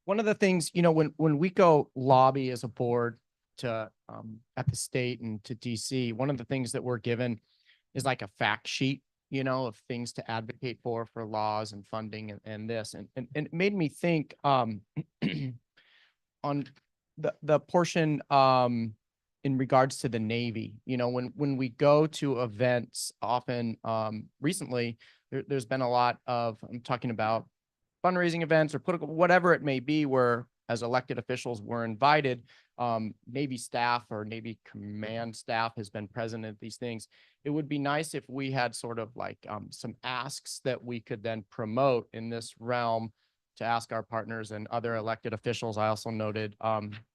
Speaker 9: of the things, when we go lobby as a board to at the state and to DC, one of the things that we're given is like a fact sheet, of things to advocate for laws and funding and this. And it made me think on the portion in regards to the Navy, when we go to events, often recently, there's been a lot of, I'm talking about fundraising events or political, whatever it may be, where as elected officials were invited, Navy staff or Navy command staff has been present at these things. It would be nice if we had sort of like some asks that we could then promote in this realm to ask our partners and other elected officials. I also noted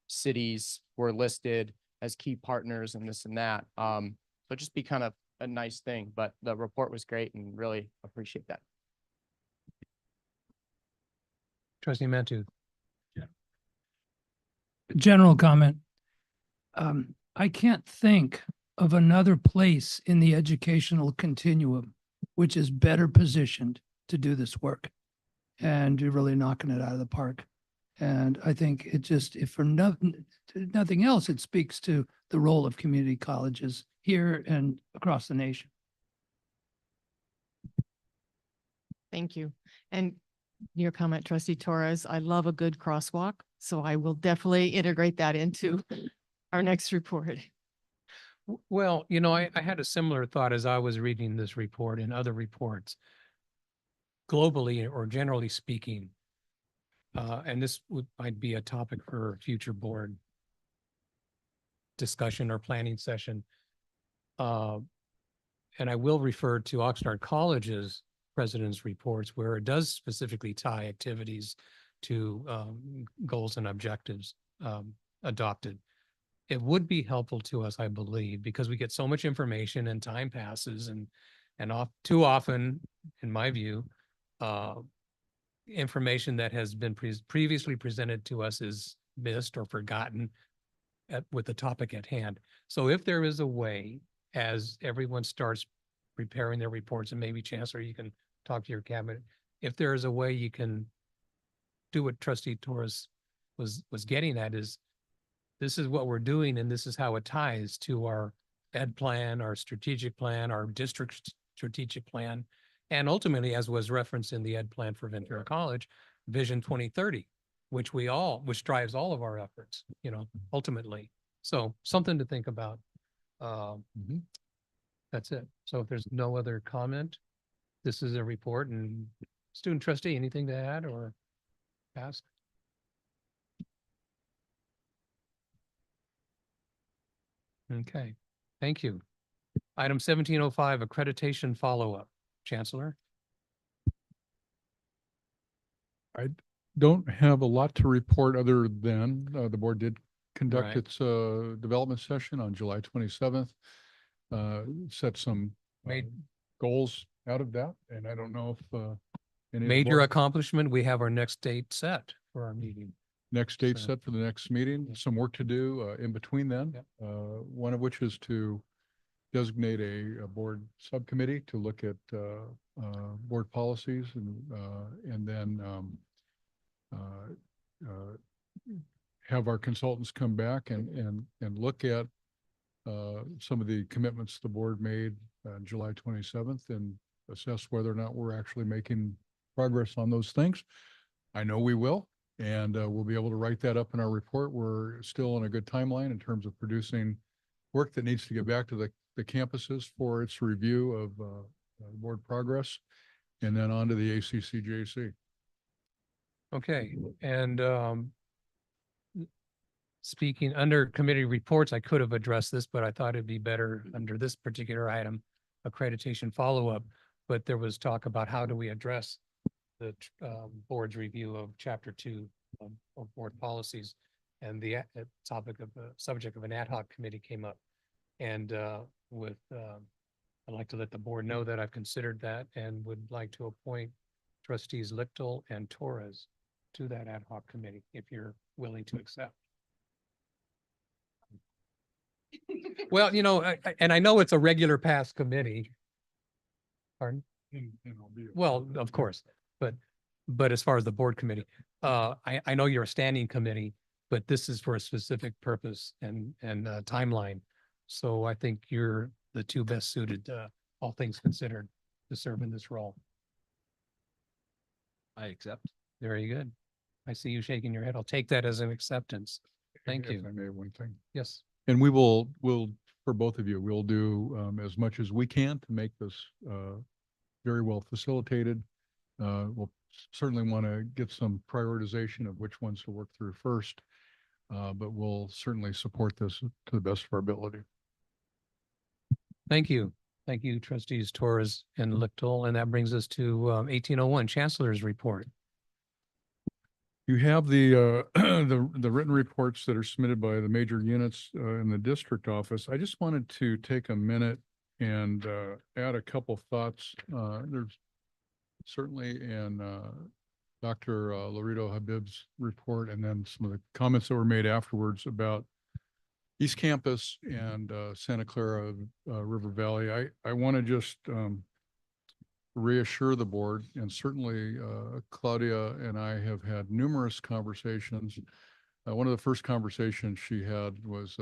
Speaker 9: cities were listed as key partners and this and that. So just be kind of a nice thing, but the report was great and really appreciate that.
Speaker 1: Trustee Mantooth.
Speaker 3: General comment. I can't think of another place in the educational continuum which is better positioned to do this work. And you're really knocking it out of the park. And I think it just, if for nothing else, it speaks to the role of community colleges here and across the nation.
Speaker 13: Thank you. And your comment, Trustee Torres, I love a good crosswalk, so I will definitely integrate that into our next report.
Speaker 1: Well, I had a similar thought as I was reading this report and other reports. Globally or generally speaking, and this might be a topic for a future board discussion or planning session. And I will refer to Oxnard College's president's reports, where it does specifically tie activities to goals and objectives adopted. It would be helpful to us, I believe, because we get so much information and time passes, and too often in my view, information that has been previously presented to us is missed or forgotten with the topic at hand. So if there is a way, as everyone starts preparing their reports, and maybe Chancellor, you can talk to your cabinet, if there is a way you can do what Trustee Torres was getting at, is this is what we're doing and this is how it ties to our ed plan, our strategic plan, our district strategic plan, and ultimately, as was referenced in the ed plan for Ventura College, Vision 2030, which drives all of our efforts, ultimately. So something to think about. That's it. So if there's no other comment, this is a report. And student trustee, anything to add or ask? Okay, thank you. Item 1705, accreditation follow-up. Chancellor?
Speaker 7: I don't have a lot to report other than the board did conduct
Speaker 1: Right.
Speaker 7: its development session on July 27th. Set some
Speaker 1: Made-
Speaker 7: goals out of that, and I don't know if any of the
Speaker 1: Major
Speaker 7: board-
Speaker 1: accomplishment. We have our next date set for our meeting.
Speaker 7: next date
Speaker 1: So-
Speaker 7: set for the next meeting, some work to do in between then.
Speaker 1: Yep.
Speaker 7: One of which is to designate a board subcommittee to look at board policies and then have our consultants come back and look at some of the commitments the board made on July 27th and assess whether or not we're actually making progress on those things. I know we will. And we'll be able to write that up in our report. We're still on a good timeline in terms of producing work that needs to get back to the campuses for its review of board progress, and then on to the ACCJC.
Speaker 1: Okay, and speaking under committee reports, I could have addressed this, but I thought it'd be better under this particular item, accreditation follow-up. But there was talk about how do we address the board's review of Chapter 2 of board policies, and the subject of an ad hoc committee came up. And I'd like to let the board know that I've considered that and would like to appoint trustees Lichtel and Torres to that ad hoc committee, if you're willing to accept. Well, and I know it's a regular pass committee. Pardon? Well, of course, but as far as the board committee, I know you're a standing committee, but this is for a specific purpose and timeline. So I think you're the two best suited, all things considered, to serve in this role.
Speaker 10: I accept.
Speaker 1: Very good. I see you shaking your head. I'll take that as an acceptance. Thank
Speaker 7: If
Speaker 1: you.
Speaker 7: I may, one thing.
Speaker 1: Yes.
Speaker 7: And we'll, for both of you, we'll do as much as we can to make this very well facilitated. We'll certainly want to get some prioritization of which ones to work through first, but we'll certainly support this to the best of our ability.
Speaker 1: Thank you. Thank you, trustees Torres and Lichtel. And that brings us to 1801, Chancellor's report.
Speaker 7: You have the the written reports that are submitted by the major units in the district office. I just wanted to take a minute and add a couple thoughts. There's certainly in Dr. Laredo Habib's report, and then some of the comments that were made afterwards about East Campus and Santa Clara River Valley. I want to just reassure the board, and certainly Claudia and I have had numerous conversations. One of the first conversations she had was,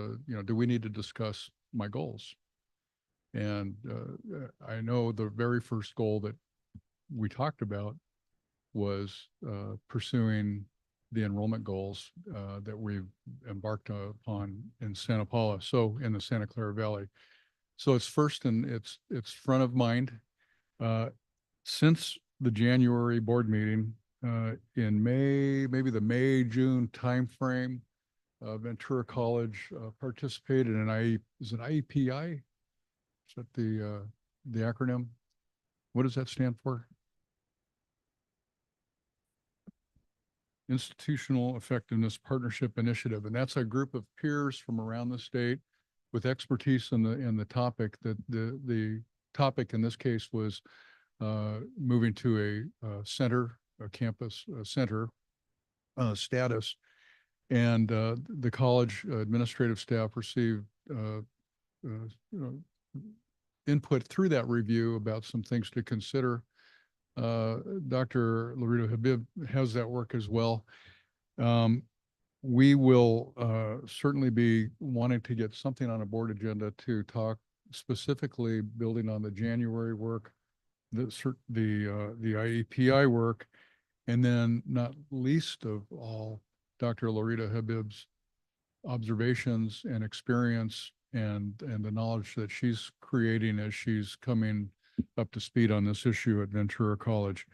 Speaker 7: do we need to discuss my goals? And I know the very first goal that we talked about was pursuing the enrollment goals that we've embarked upon in Santa Paula, so in the Santa Clara Valley. So it's first and it's front of mind. Since the January board meeting in May, maybe the May-June timeframe, Ventura College participated in is it IEPI? Is that the acronym? What does that stand for? Institutional Effectiveness Partnership Initiative, and that's a group of peers from around the state with expertise in the topic. That the topic in this case was moving to a campus center status. And the college administrative staff received input through that review about some things to consider. Dr. Laredo Habib has that work as well. We will certainly be wanting to get something on a board agenda to talk specifically building on the January work, the IEPI work, and then not least of all, Dr. Laredo Habib's observations and experience and the knowledge that she's creating as she's coming up to speed on this issue at Ventura College.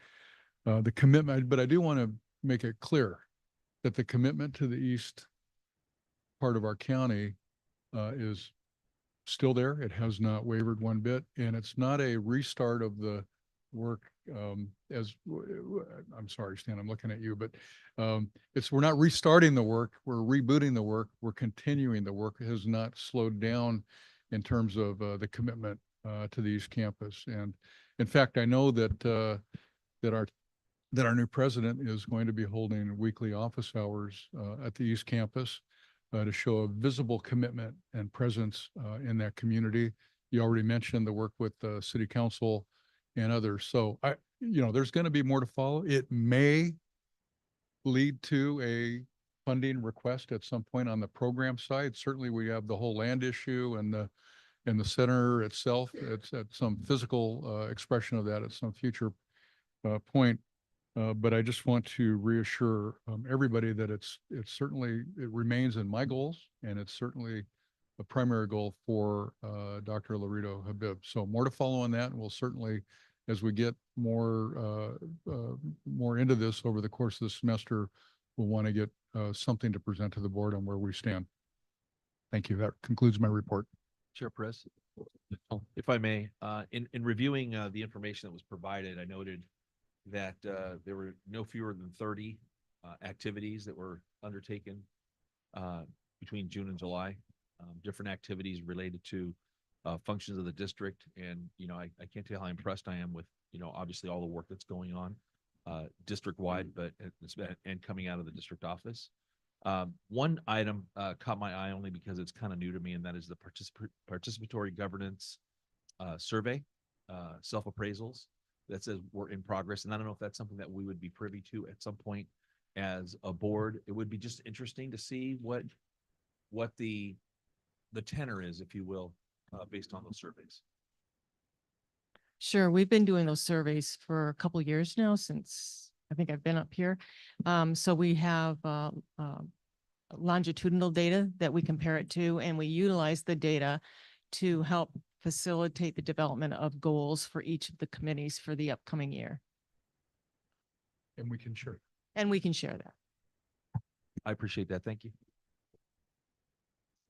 Speaker 7: The commitment, but I do want to make it clear that the commitment to the east part of our county is still there. It has not wavered one bit, and it's not a restart of the work I'm sorry, Stan, I'm looking at you, but we're not restarting the work, we're rebooting the work, we're continuing the work. It has not slowed down in terms of the commitment to the East Campus. And in fact, I know that our new president is going to be holding weekly office hours at the East Campus to show a visible commitment and presence in that community. You already mentioned the work with the city council and others. So there's going to be more to follow. It may lead to a funding request at some point on the program side. Certainly we have the whole land issue and the center itself. It's at some physical expression of that at some future point. But I just want to reassure everybody that it remains in my goals, and it's certainly a primary goal for Dr. Laredo Habib. So more to follow on that, and we'll certainly, as we get more into this over the course of the semester, we'll want to get something to present to the board on where we stand. Thank you. That concludes my report.
Speaker 10: Chair Perez, if I may, in reviewing the information that was provided, I noted that there were no fewer than 30 activities that were undertaken between June and July, different activities related to functions of the district. And, I can't tell how impressed I am with, obviously all the work that's going on district-wide, but and coming out of the district office. One item caught my eye only because it's kind of new to me, and that is the participatory governance survey, self-appraisals that says we're in progress. And I don't know if that's something that we would be privy to at some point as a board. It would be just interesting to see what the tenor is, if you will, based on those surveys.
Speaker 13: Sure, we've been doing those surveys for a couple of years now since I think I've been up here. So we have longitudinal data that we compare it to, and we utilize the data to help facilitate the development of goals for each of the committees for the upcoming year.
Speaker 7: And we can share.
Speaker 13: And we can share that.
Speaker 10: I appreciate that. Thank you.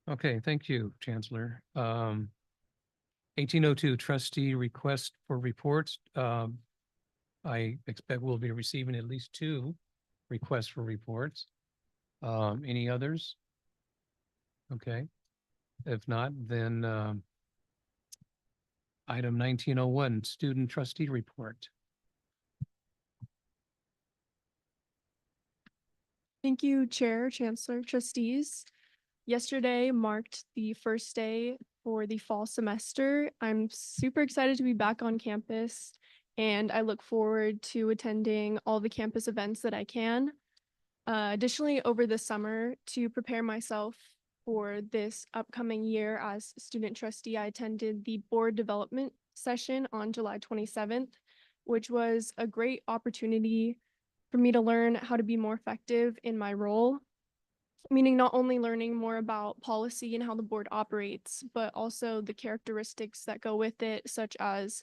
Speaker 1: Okay, thank you, Chancellor. 1802 trustee request for reports. I expect we'll be receiving at least 2 requests for reports. Any others? Okay. If not, then item 1901, student trustee report.
Speaker 17: Thank you, Chair, Chancellor, trustees. Yesterday marked the first day for the fall semester. I'm super excited to be back on campus, and I look forward to attending all the campus events that I can. Additionally, over the summer, to prepare myself for this upcoming year as student trustee, I attended the board development session on July 27th, which was a great opportunity for me to learn how to be more effective in my role, meaning not only learning more about policy and how the board operates, but also the characteristics that go with it, such as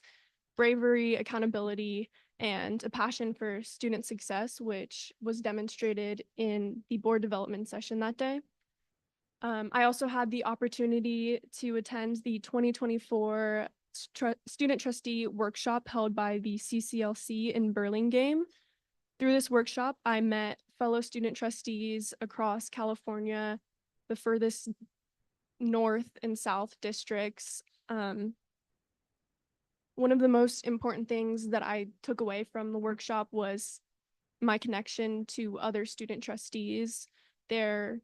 Speaker 17: bravery, accountability, and a passion for student success, which was demonstrated in the board development session that day. I also had the opportunity to attend the 2024 student trustee workshop held by the CCLC in Burlingame. Through this workshop, I met fellow student trustees across California, the furthest north and south districts, one of the most important things that I took away from the workshop was my connection to other student trustees, their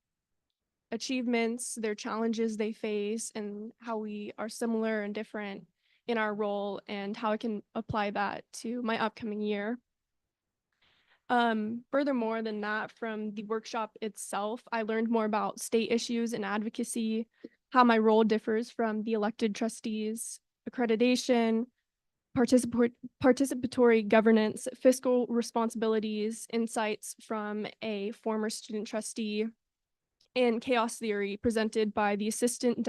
Speaker 17: achievements, their challenges they face, and how we are similar and different in our role, and how I can apply that to my upcoming year. Furthermore than that, from the workshop itself, I learned more about state issues and advocacy, how my role differs from the elected trustees, accreditation, participatory governance, fiscal responsibilities, insights from a former student trustee, and chaos theory presented by the Assistant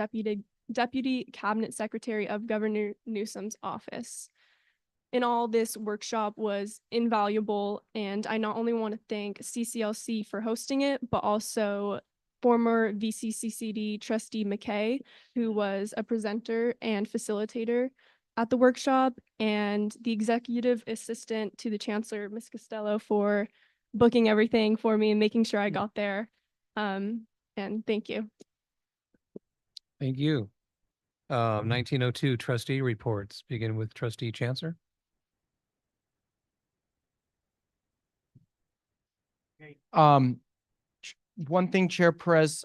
Speaker 17: Deputy Cabinet Secretary of Governor Newsom's office. In all, this workshop was invaluable, and I not only want to thank CCLC for hosting it, but also former VCCCD trustee McKay, who was a presenter and facilitator at the workshop, and the executive assistant to the chancellor, Ms. Costello, for booking everything for me and making sure I got there. And thank you.
Speaker 1: Thank you. 1902 trustee reports, begin with trustee Chancellor.
Speaker 9: One thing, Chair Perez,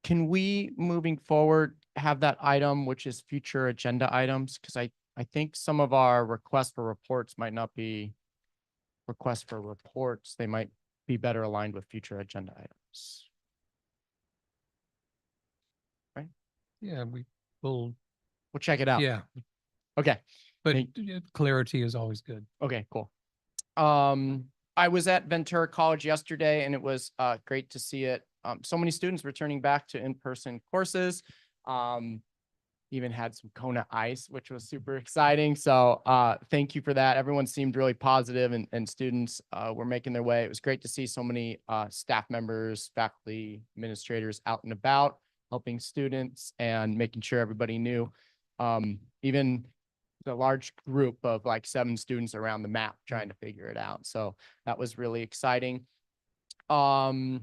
Speaker 9: can we moving forward have that item, which is future agenda items? Because I think some of our requests for reports might not be requests for reports. They might be better aligned with future agenda items. Right?
Speaker 1: Yeah, we'll
Speaker 9: check it out.
Speaker 1: Yeah.
Speaker 9: Okay.
Speaker 1: But clarity is always good.
Speaker 9: Okay, cool. I was at Ventura College yesterday, and it was great to see it. So many students returning back to in-person courses. Even had some Kona ice, which was super exciting. So thank you for that. Everyone seemed really positive, and students were making their way. It was great to see so many staff members, faculty, administrators out and about, helping students and making sure everybody knew. Even the large group of like 7 students around the map trying to figure it out. So that was really exciting. Let's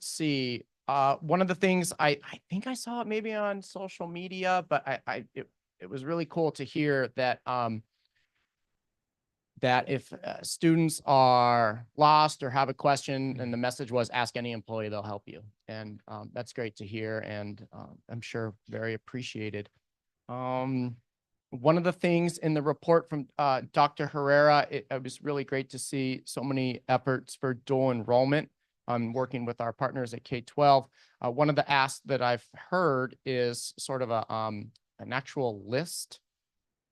Speaker 9: see. One of the things I think I saw it maybe on social media, but it was really cool to hear that that if students are lost or have a question, and the message was ask any employee, they'll help you. And that's great to hear, and I'm sure very appreciated. One of the things in the report from Dr. Herrera, it was really great to see so many efforts for dual enrollment. Working with our partners at K-12. One of the asks that I've heard is sort of an actual list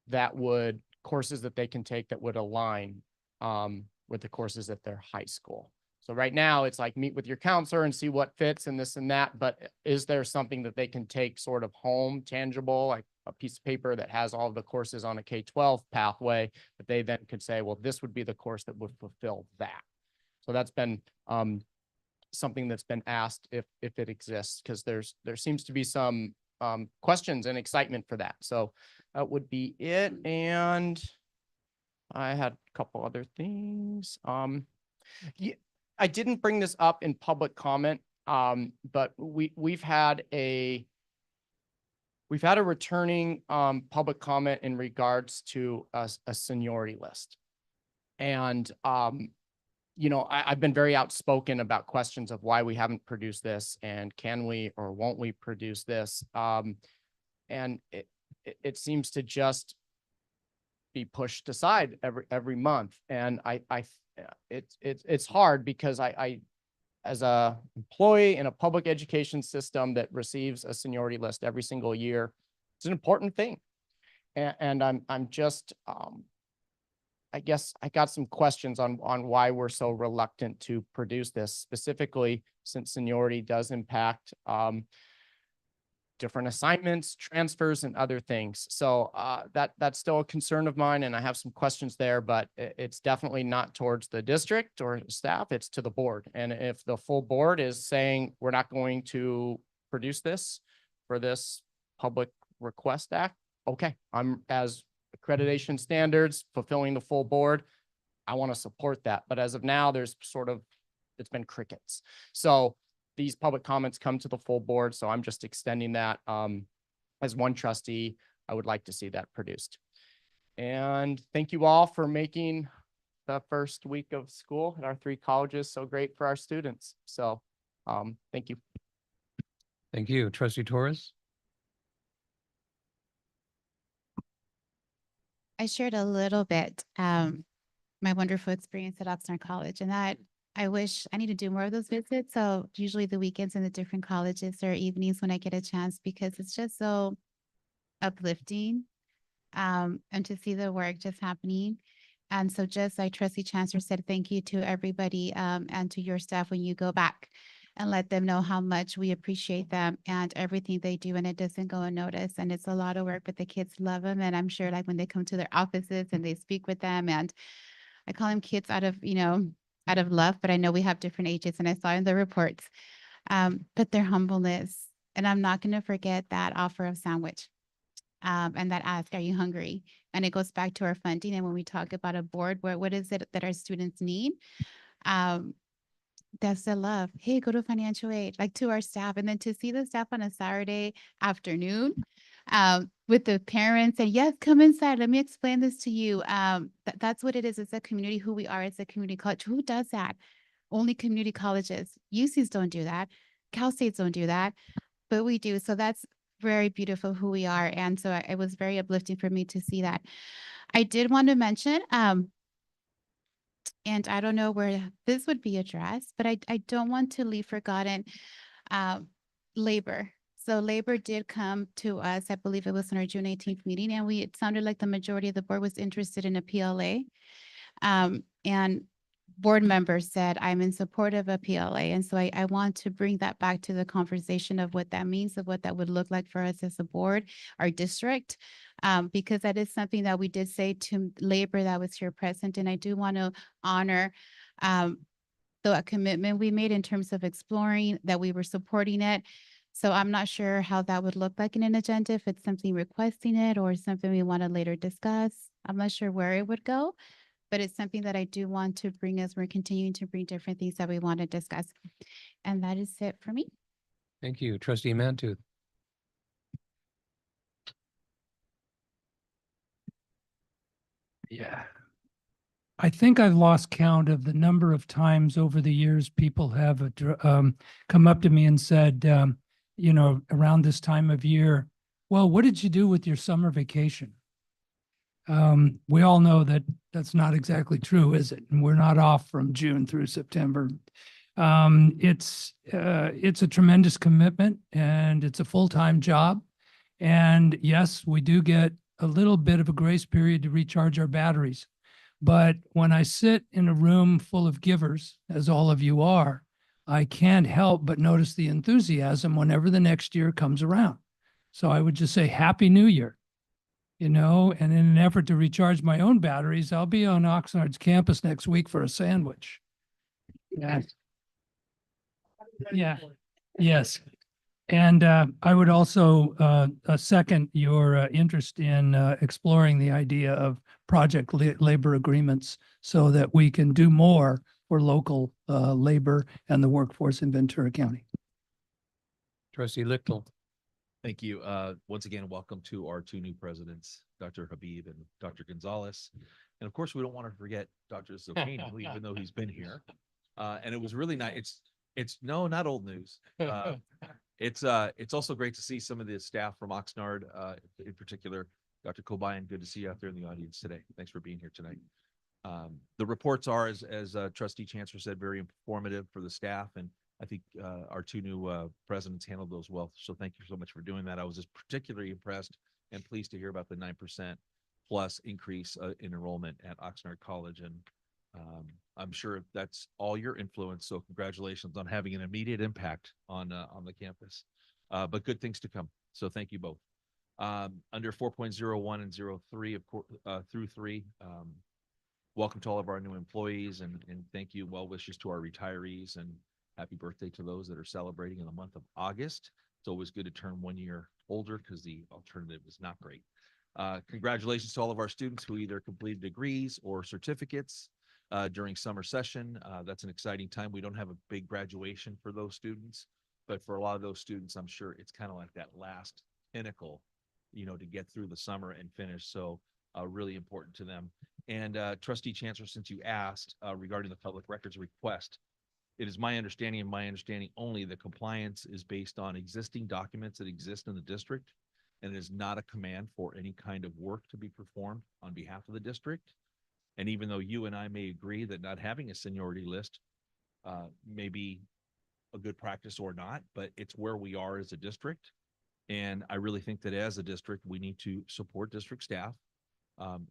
Speaker 9: that would courses that they can take that would align with the courses at their high school. So right now it's like meet with your counselor and see what fits and this and that, but is there something that they can take sort of home, tangible, like a piece of paper that has all of the courses on a K-12 pathway that they then could say, well, this would be the course that would fulfill that. So that's been something that's been asked if it exists, because there seems to be some questions and excitement for that. So that would be it. And I had a couple other things. Yeah, I didn't bring this up in public comment, but we've had a returning public comment in regards to a seniority list. And you know, I've been very outspoken about questions of why we haven't produced this, and can we or won't we produce this? And it seems to just be pushed aside every month. And it's hard because I as a employee in a public education system that receives a seniority list every single year, it's an important thing. And I'm just I guess I got some questions on why we're so reluctant to produce this, specifically since seniority does impact different assignments, transfers, and other things. So that's still a concern of mine, and I have some questions there, but it's definitely not towards the district or staff, it's to the board. And if the full board is saying we're not going to produce this for this public request act, okay, I'm as accreditation standards, fulfilling the full board, I want to support that. But as of now, there's sort of, it's been crickets. So these public comments come to the full board. So I'm just extending that as one trustee. I would like to see that produced. And thank you all for making the first week of school at our 3 colleges so great for our students. So thank you.
Speaker 1: Thank you. Trustee Torres?
Speaker 6: I shared a little bit, my wonderful experience at Oxnard College, and that I wish I need to do more of those visits. So usually the weekends in the different colleges or evenings when I get a chance, because it's just so uplifting, and to see the work just happening. And so just like Trustee Chancellor said, thank you to everybody, and to your staff when you go back and let them know how much we appreciate them and everything they do. And it doesn't go unnoticed. And it's a lot of work, but the kids love them. And I'm sure like when they come to their offices and they speak with them, and I call them kids out of, out of love, but I know we have different ages and I saw in the reports, but their humbleness. And I'm not going to forget that offer of sandwich. And that ask, are you hungry? And it goes back to our funding. And when we talk about a board, what is it that our students need? That's the love. Hey, go to financial aid, like to our staff. And then to see the staff on a Saturday afternoon, with the parents and yes, come inside. Let me explain this to you. That's what it is. It's a community who we are. It's a community college. Who does that? Only community colleges. UCs don't do that. Cal States don't do that, but we do. So that's very beautiful who we are. And so it was very uplifting for me to see that. I did want to mention, and I don't know where this would be addressed, but I don't want to leave forgotten labor. So labor did come to us, I believe it was in our June 18th meeting, and it sounded like the majority of the board was interested in a PLA. And board members said, I'm in support of a PLA. And so I want to bring that back to the conversation of what that means, of what that would look like for us as a board, our district, because that is something that we did say to labor that was here present. And I do want to honor the commitment we made in terms of exploring that we were supporting it. So I'm not sure how that would look like in an agenda, if it's something requesting it or something we want to later discuss. I'm not sure where it would go, but it's something that I do want to bring as we're continuing to bring different things that we want to discuss. And that is it for me.
Speaker 1: Thank you. Trustee Mantooth?
Speaker 3: Yeah. I think I've lost count of the number of times over the years people have come up to me and said, around this time of year, well, what did you do with your summer vacation? We all know that that's not exactly true, is it? And we're not off from June through September. It's a tremendous commitment and it's a full-time job. And yes, we do get a little bit of a grace period to recharge our batteries. But when I sit in a room full of givers, as all of you are, I can't help but notice the enthusiasm whenever the next year comes around. So I would just say Happy New Year. And in an effort to recharge my own batteries, I'll be on Oxnard's campus next week for a sandwich. Yes. Yeah. Yes. And I would also second your interest in exploring the idea of project labor agreements so that we can do more for local labor and the workforce in Ventura County.
Speaker 1: Trustee Lichtel?
Speaker 10: Thank you. Once again, welcome to our 2 new presidents, Dr. Habib and Dr. Gonzalez. And of course, we don't want to forget Dr. Zocchino, even though he's been here. And it was really nice. It's no, not old news. It's also great to see some of the staff from Oxnard, in particular, Dr. Kobayan. Good to see you out there in the audience today. Thanks for being here tonight. The reports are, as Trustee Chancellor said, very informative for the staff, and I think our 2 new presidents handled those well. So thank you so much for doing that. I was just particularly impressed and pleased to hear about the 9% plus increase in enrollment at Oxnard College, and I'm sure that's all your influence. So congratulations on having an immediate impact on the campus, but good things to come. So thank you both. Under 4.01 and 03 of course, through 3. Welcome to all of our new employees, and thank you. Well wishes to our retirees, and happy birthday to those that are celebrating in the month of August. It's always good to turn 1 year older because the alternative is not great. Congratulations to all of our students who either completed degrees or certificates during summer session. That's an exciting time. We don't have a big graduation for those students, but for a lot of those students, I'm sure it's kind of like that last pinnacle to get through the summer and finish. So really important to them. And Trustee Chancellor, since you asked regarding the public records request, it is my understanding and my understanding only that compliance is based on existing documents that exist in the district, and it is not a command for any kind of work to be performed on behalf of the district. And even though you and I may agree that not having a seniority list may be a good practice or not, but it's where we are as a district. And I really think that as a district, we need to support district staff.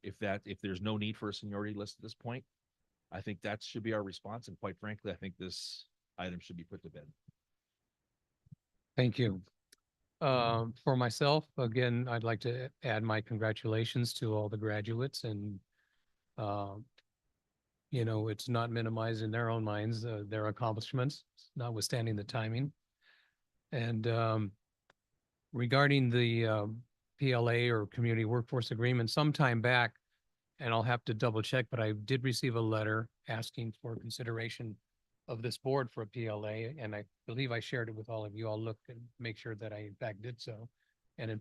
Speaker 10: If there's no need for a seniority list at this point, I think that should be our response. And quite frankly, I think this item should be put to bed.
Speaker 1: Thank you. For myself, again, I'd like to add my congratulations to all the graduates, and it's not minimized in their own minds, their accomplishments, notwithstanding the timing. And regarding the PLA or Community Workforce Agreement, sometime back, and I'll have to double check, but I did receive a letter asking for consideration of this board for a PLA, and I believe I shared it with all of you. I'll look and make sure that I in fact did so. And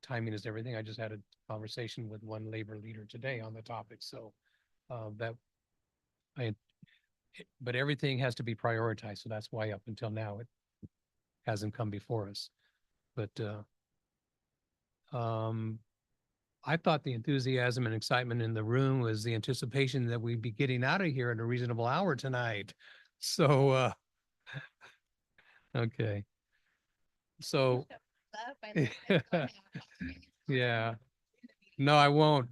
Speaker 1: timing is everything. I just had a conversation with one labor leader today on the topic. So but everything has to be prioritized. So that's why up until now, it hasn't come before us. But I thought the enthusiasm and excitement in the room was the anticipation that we'd be getting out of here at a reasonable hour tonight. So, okay. So, yeah, no, I won't.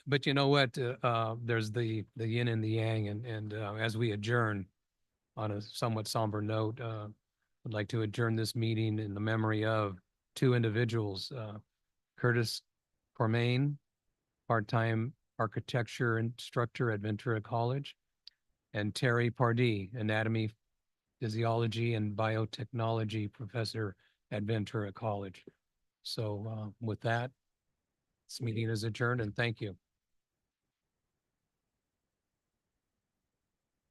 Speaker 1: But you know what? There's the yin and the yang, and as we adjourn on a somewhat somber note, I'd like to adjourn this meeting in the memory of two individuals, Curtis Cormain, part-time architecture instructor at Ventura College, and Terry Pardee, anatomy, physiology, and biotechnology professor at Ventura College. So with that, this meeting is adjourned, and thank you.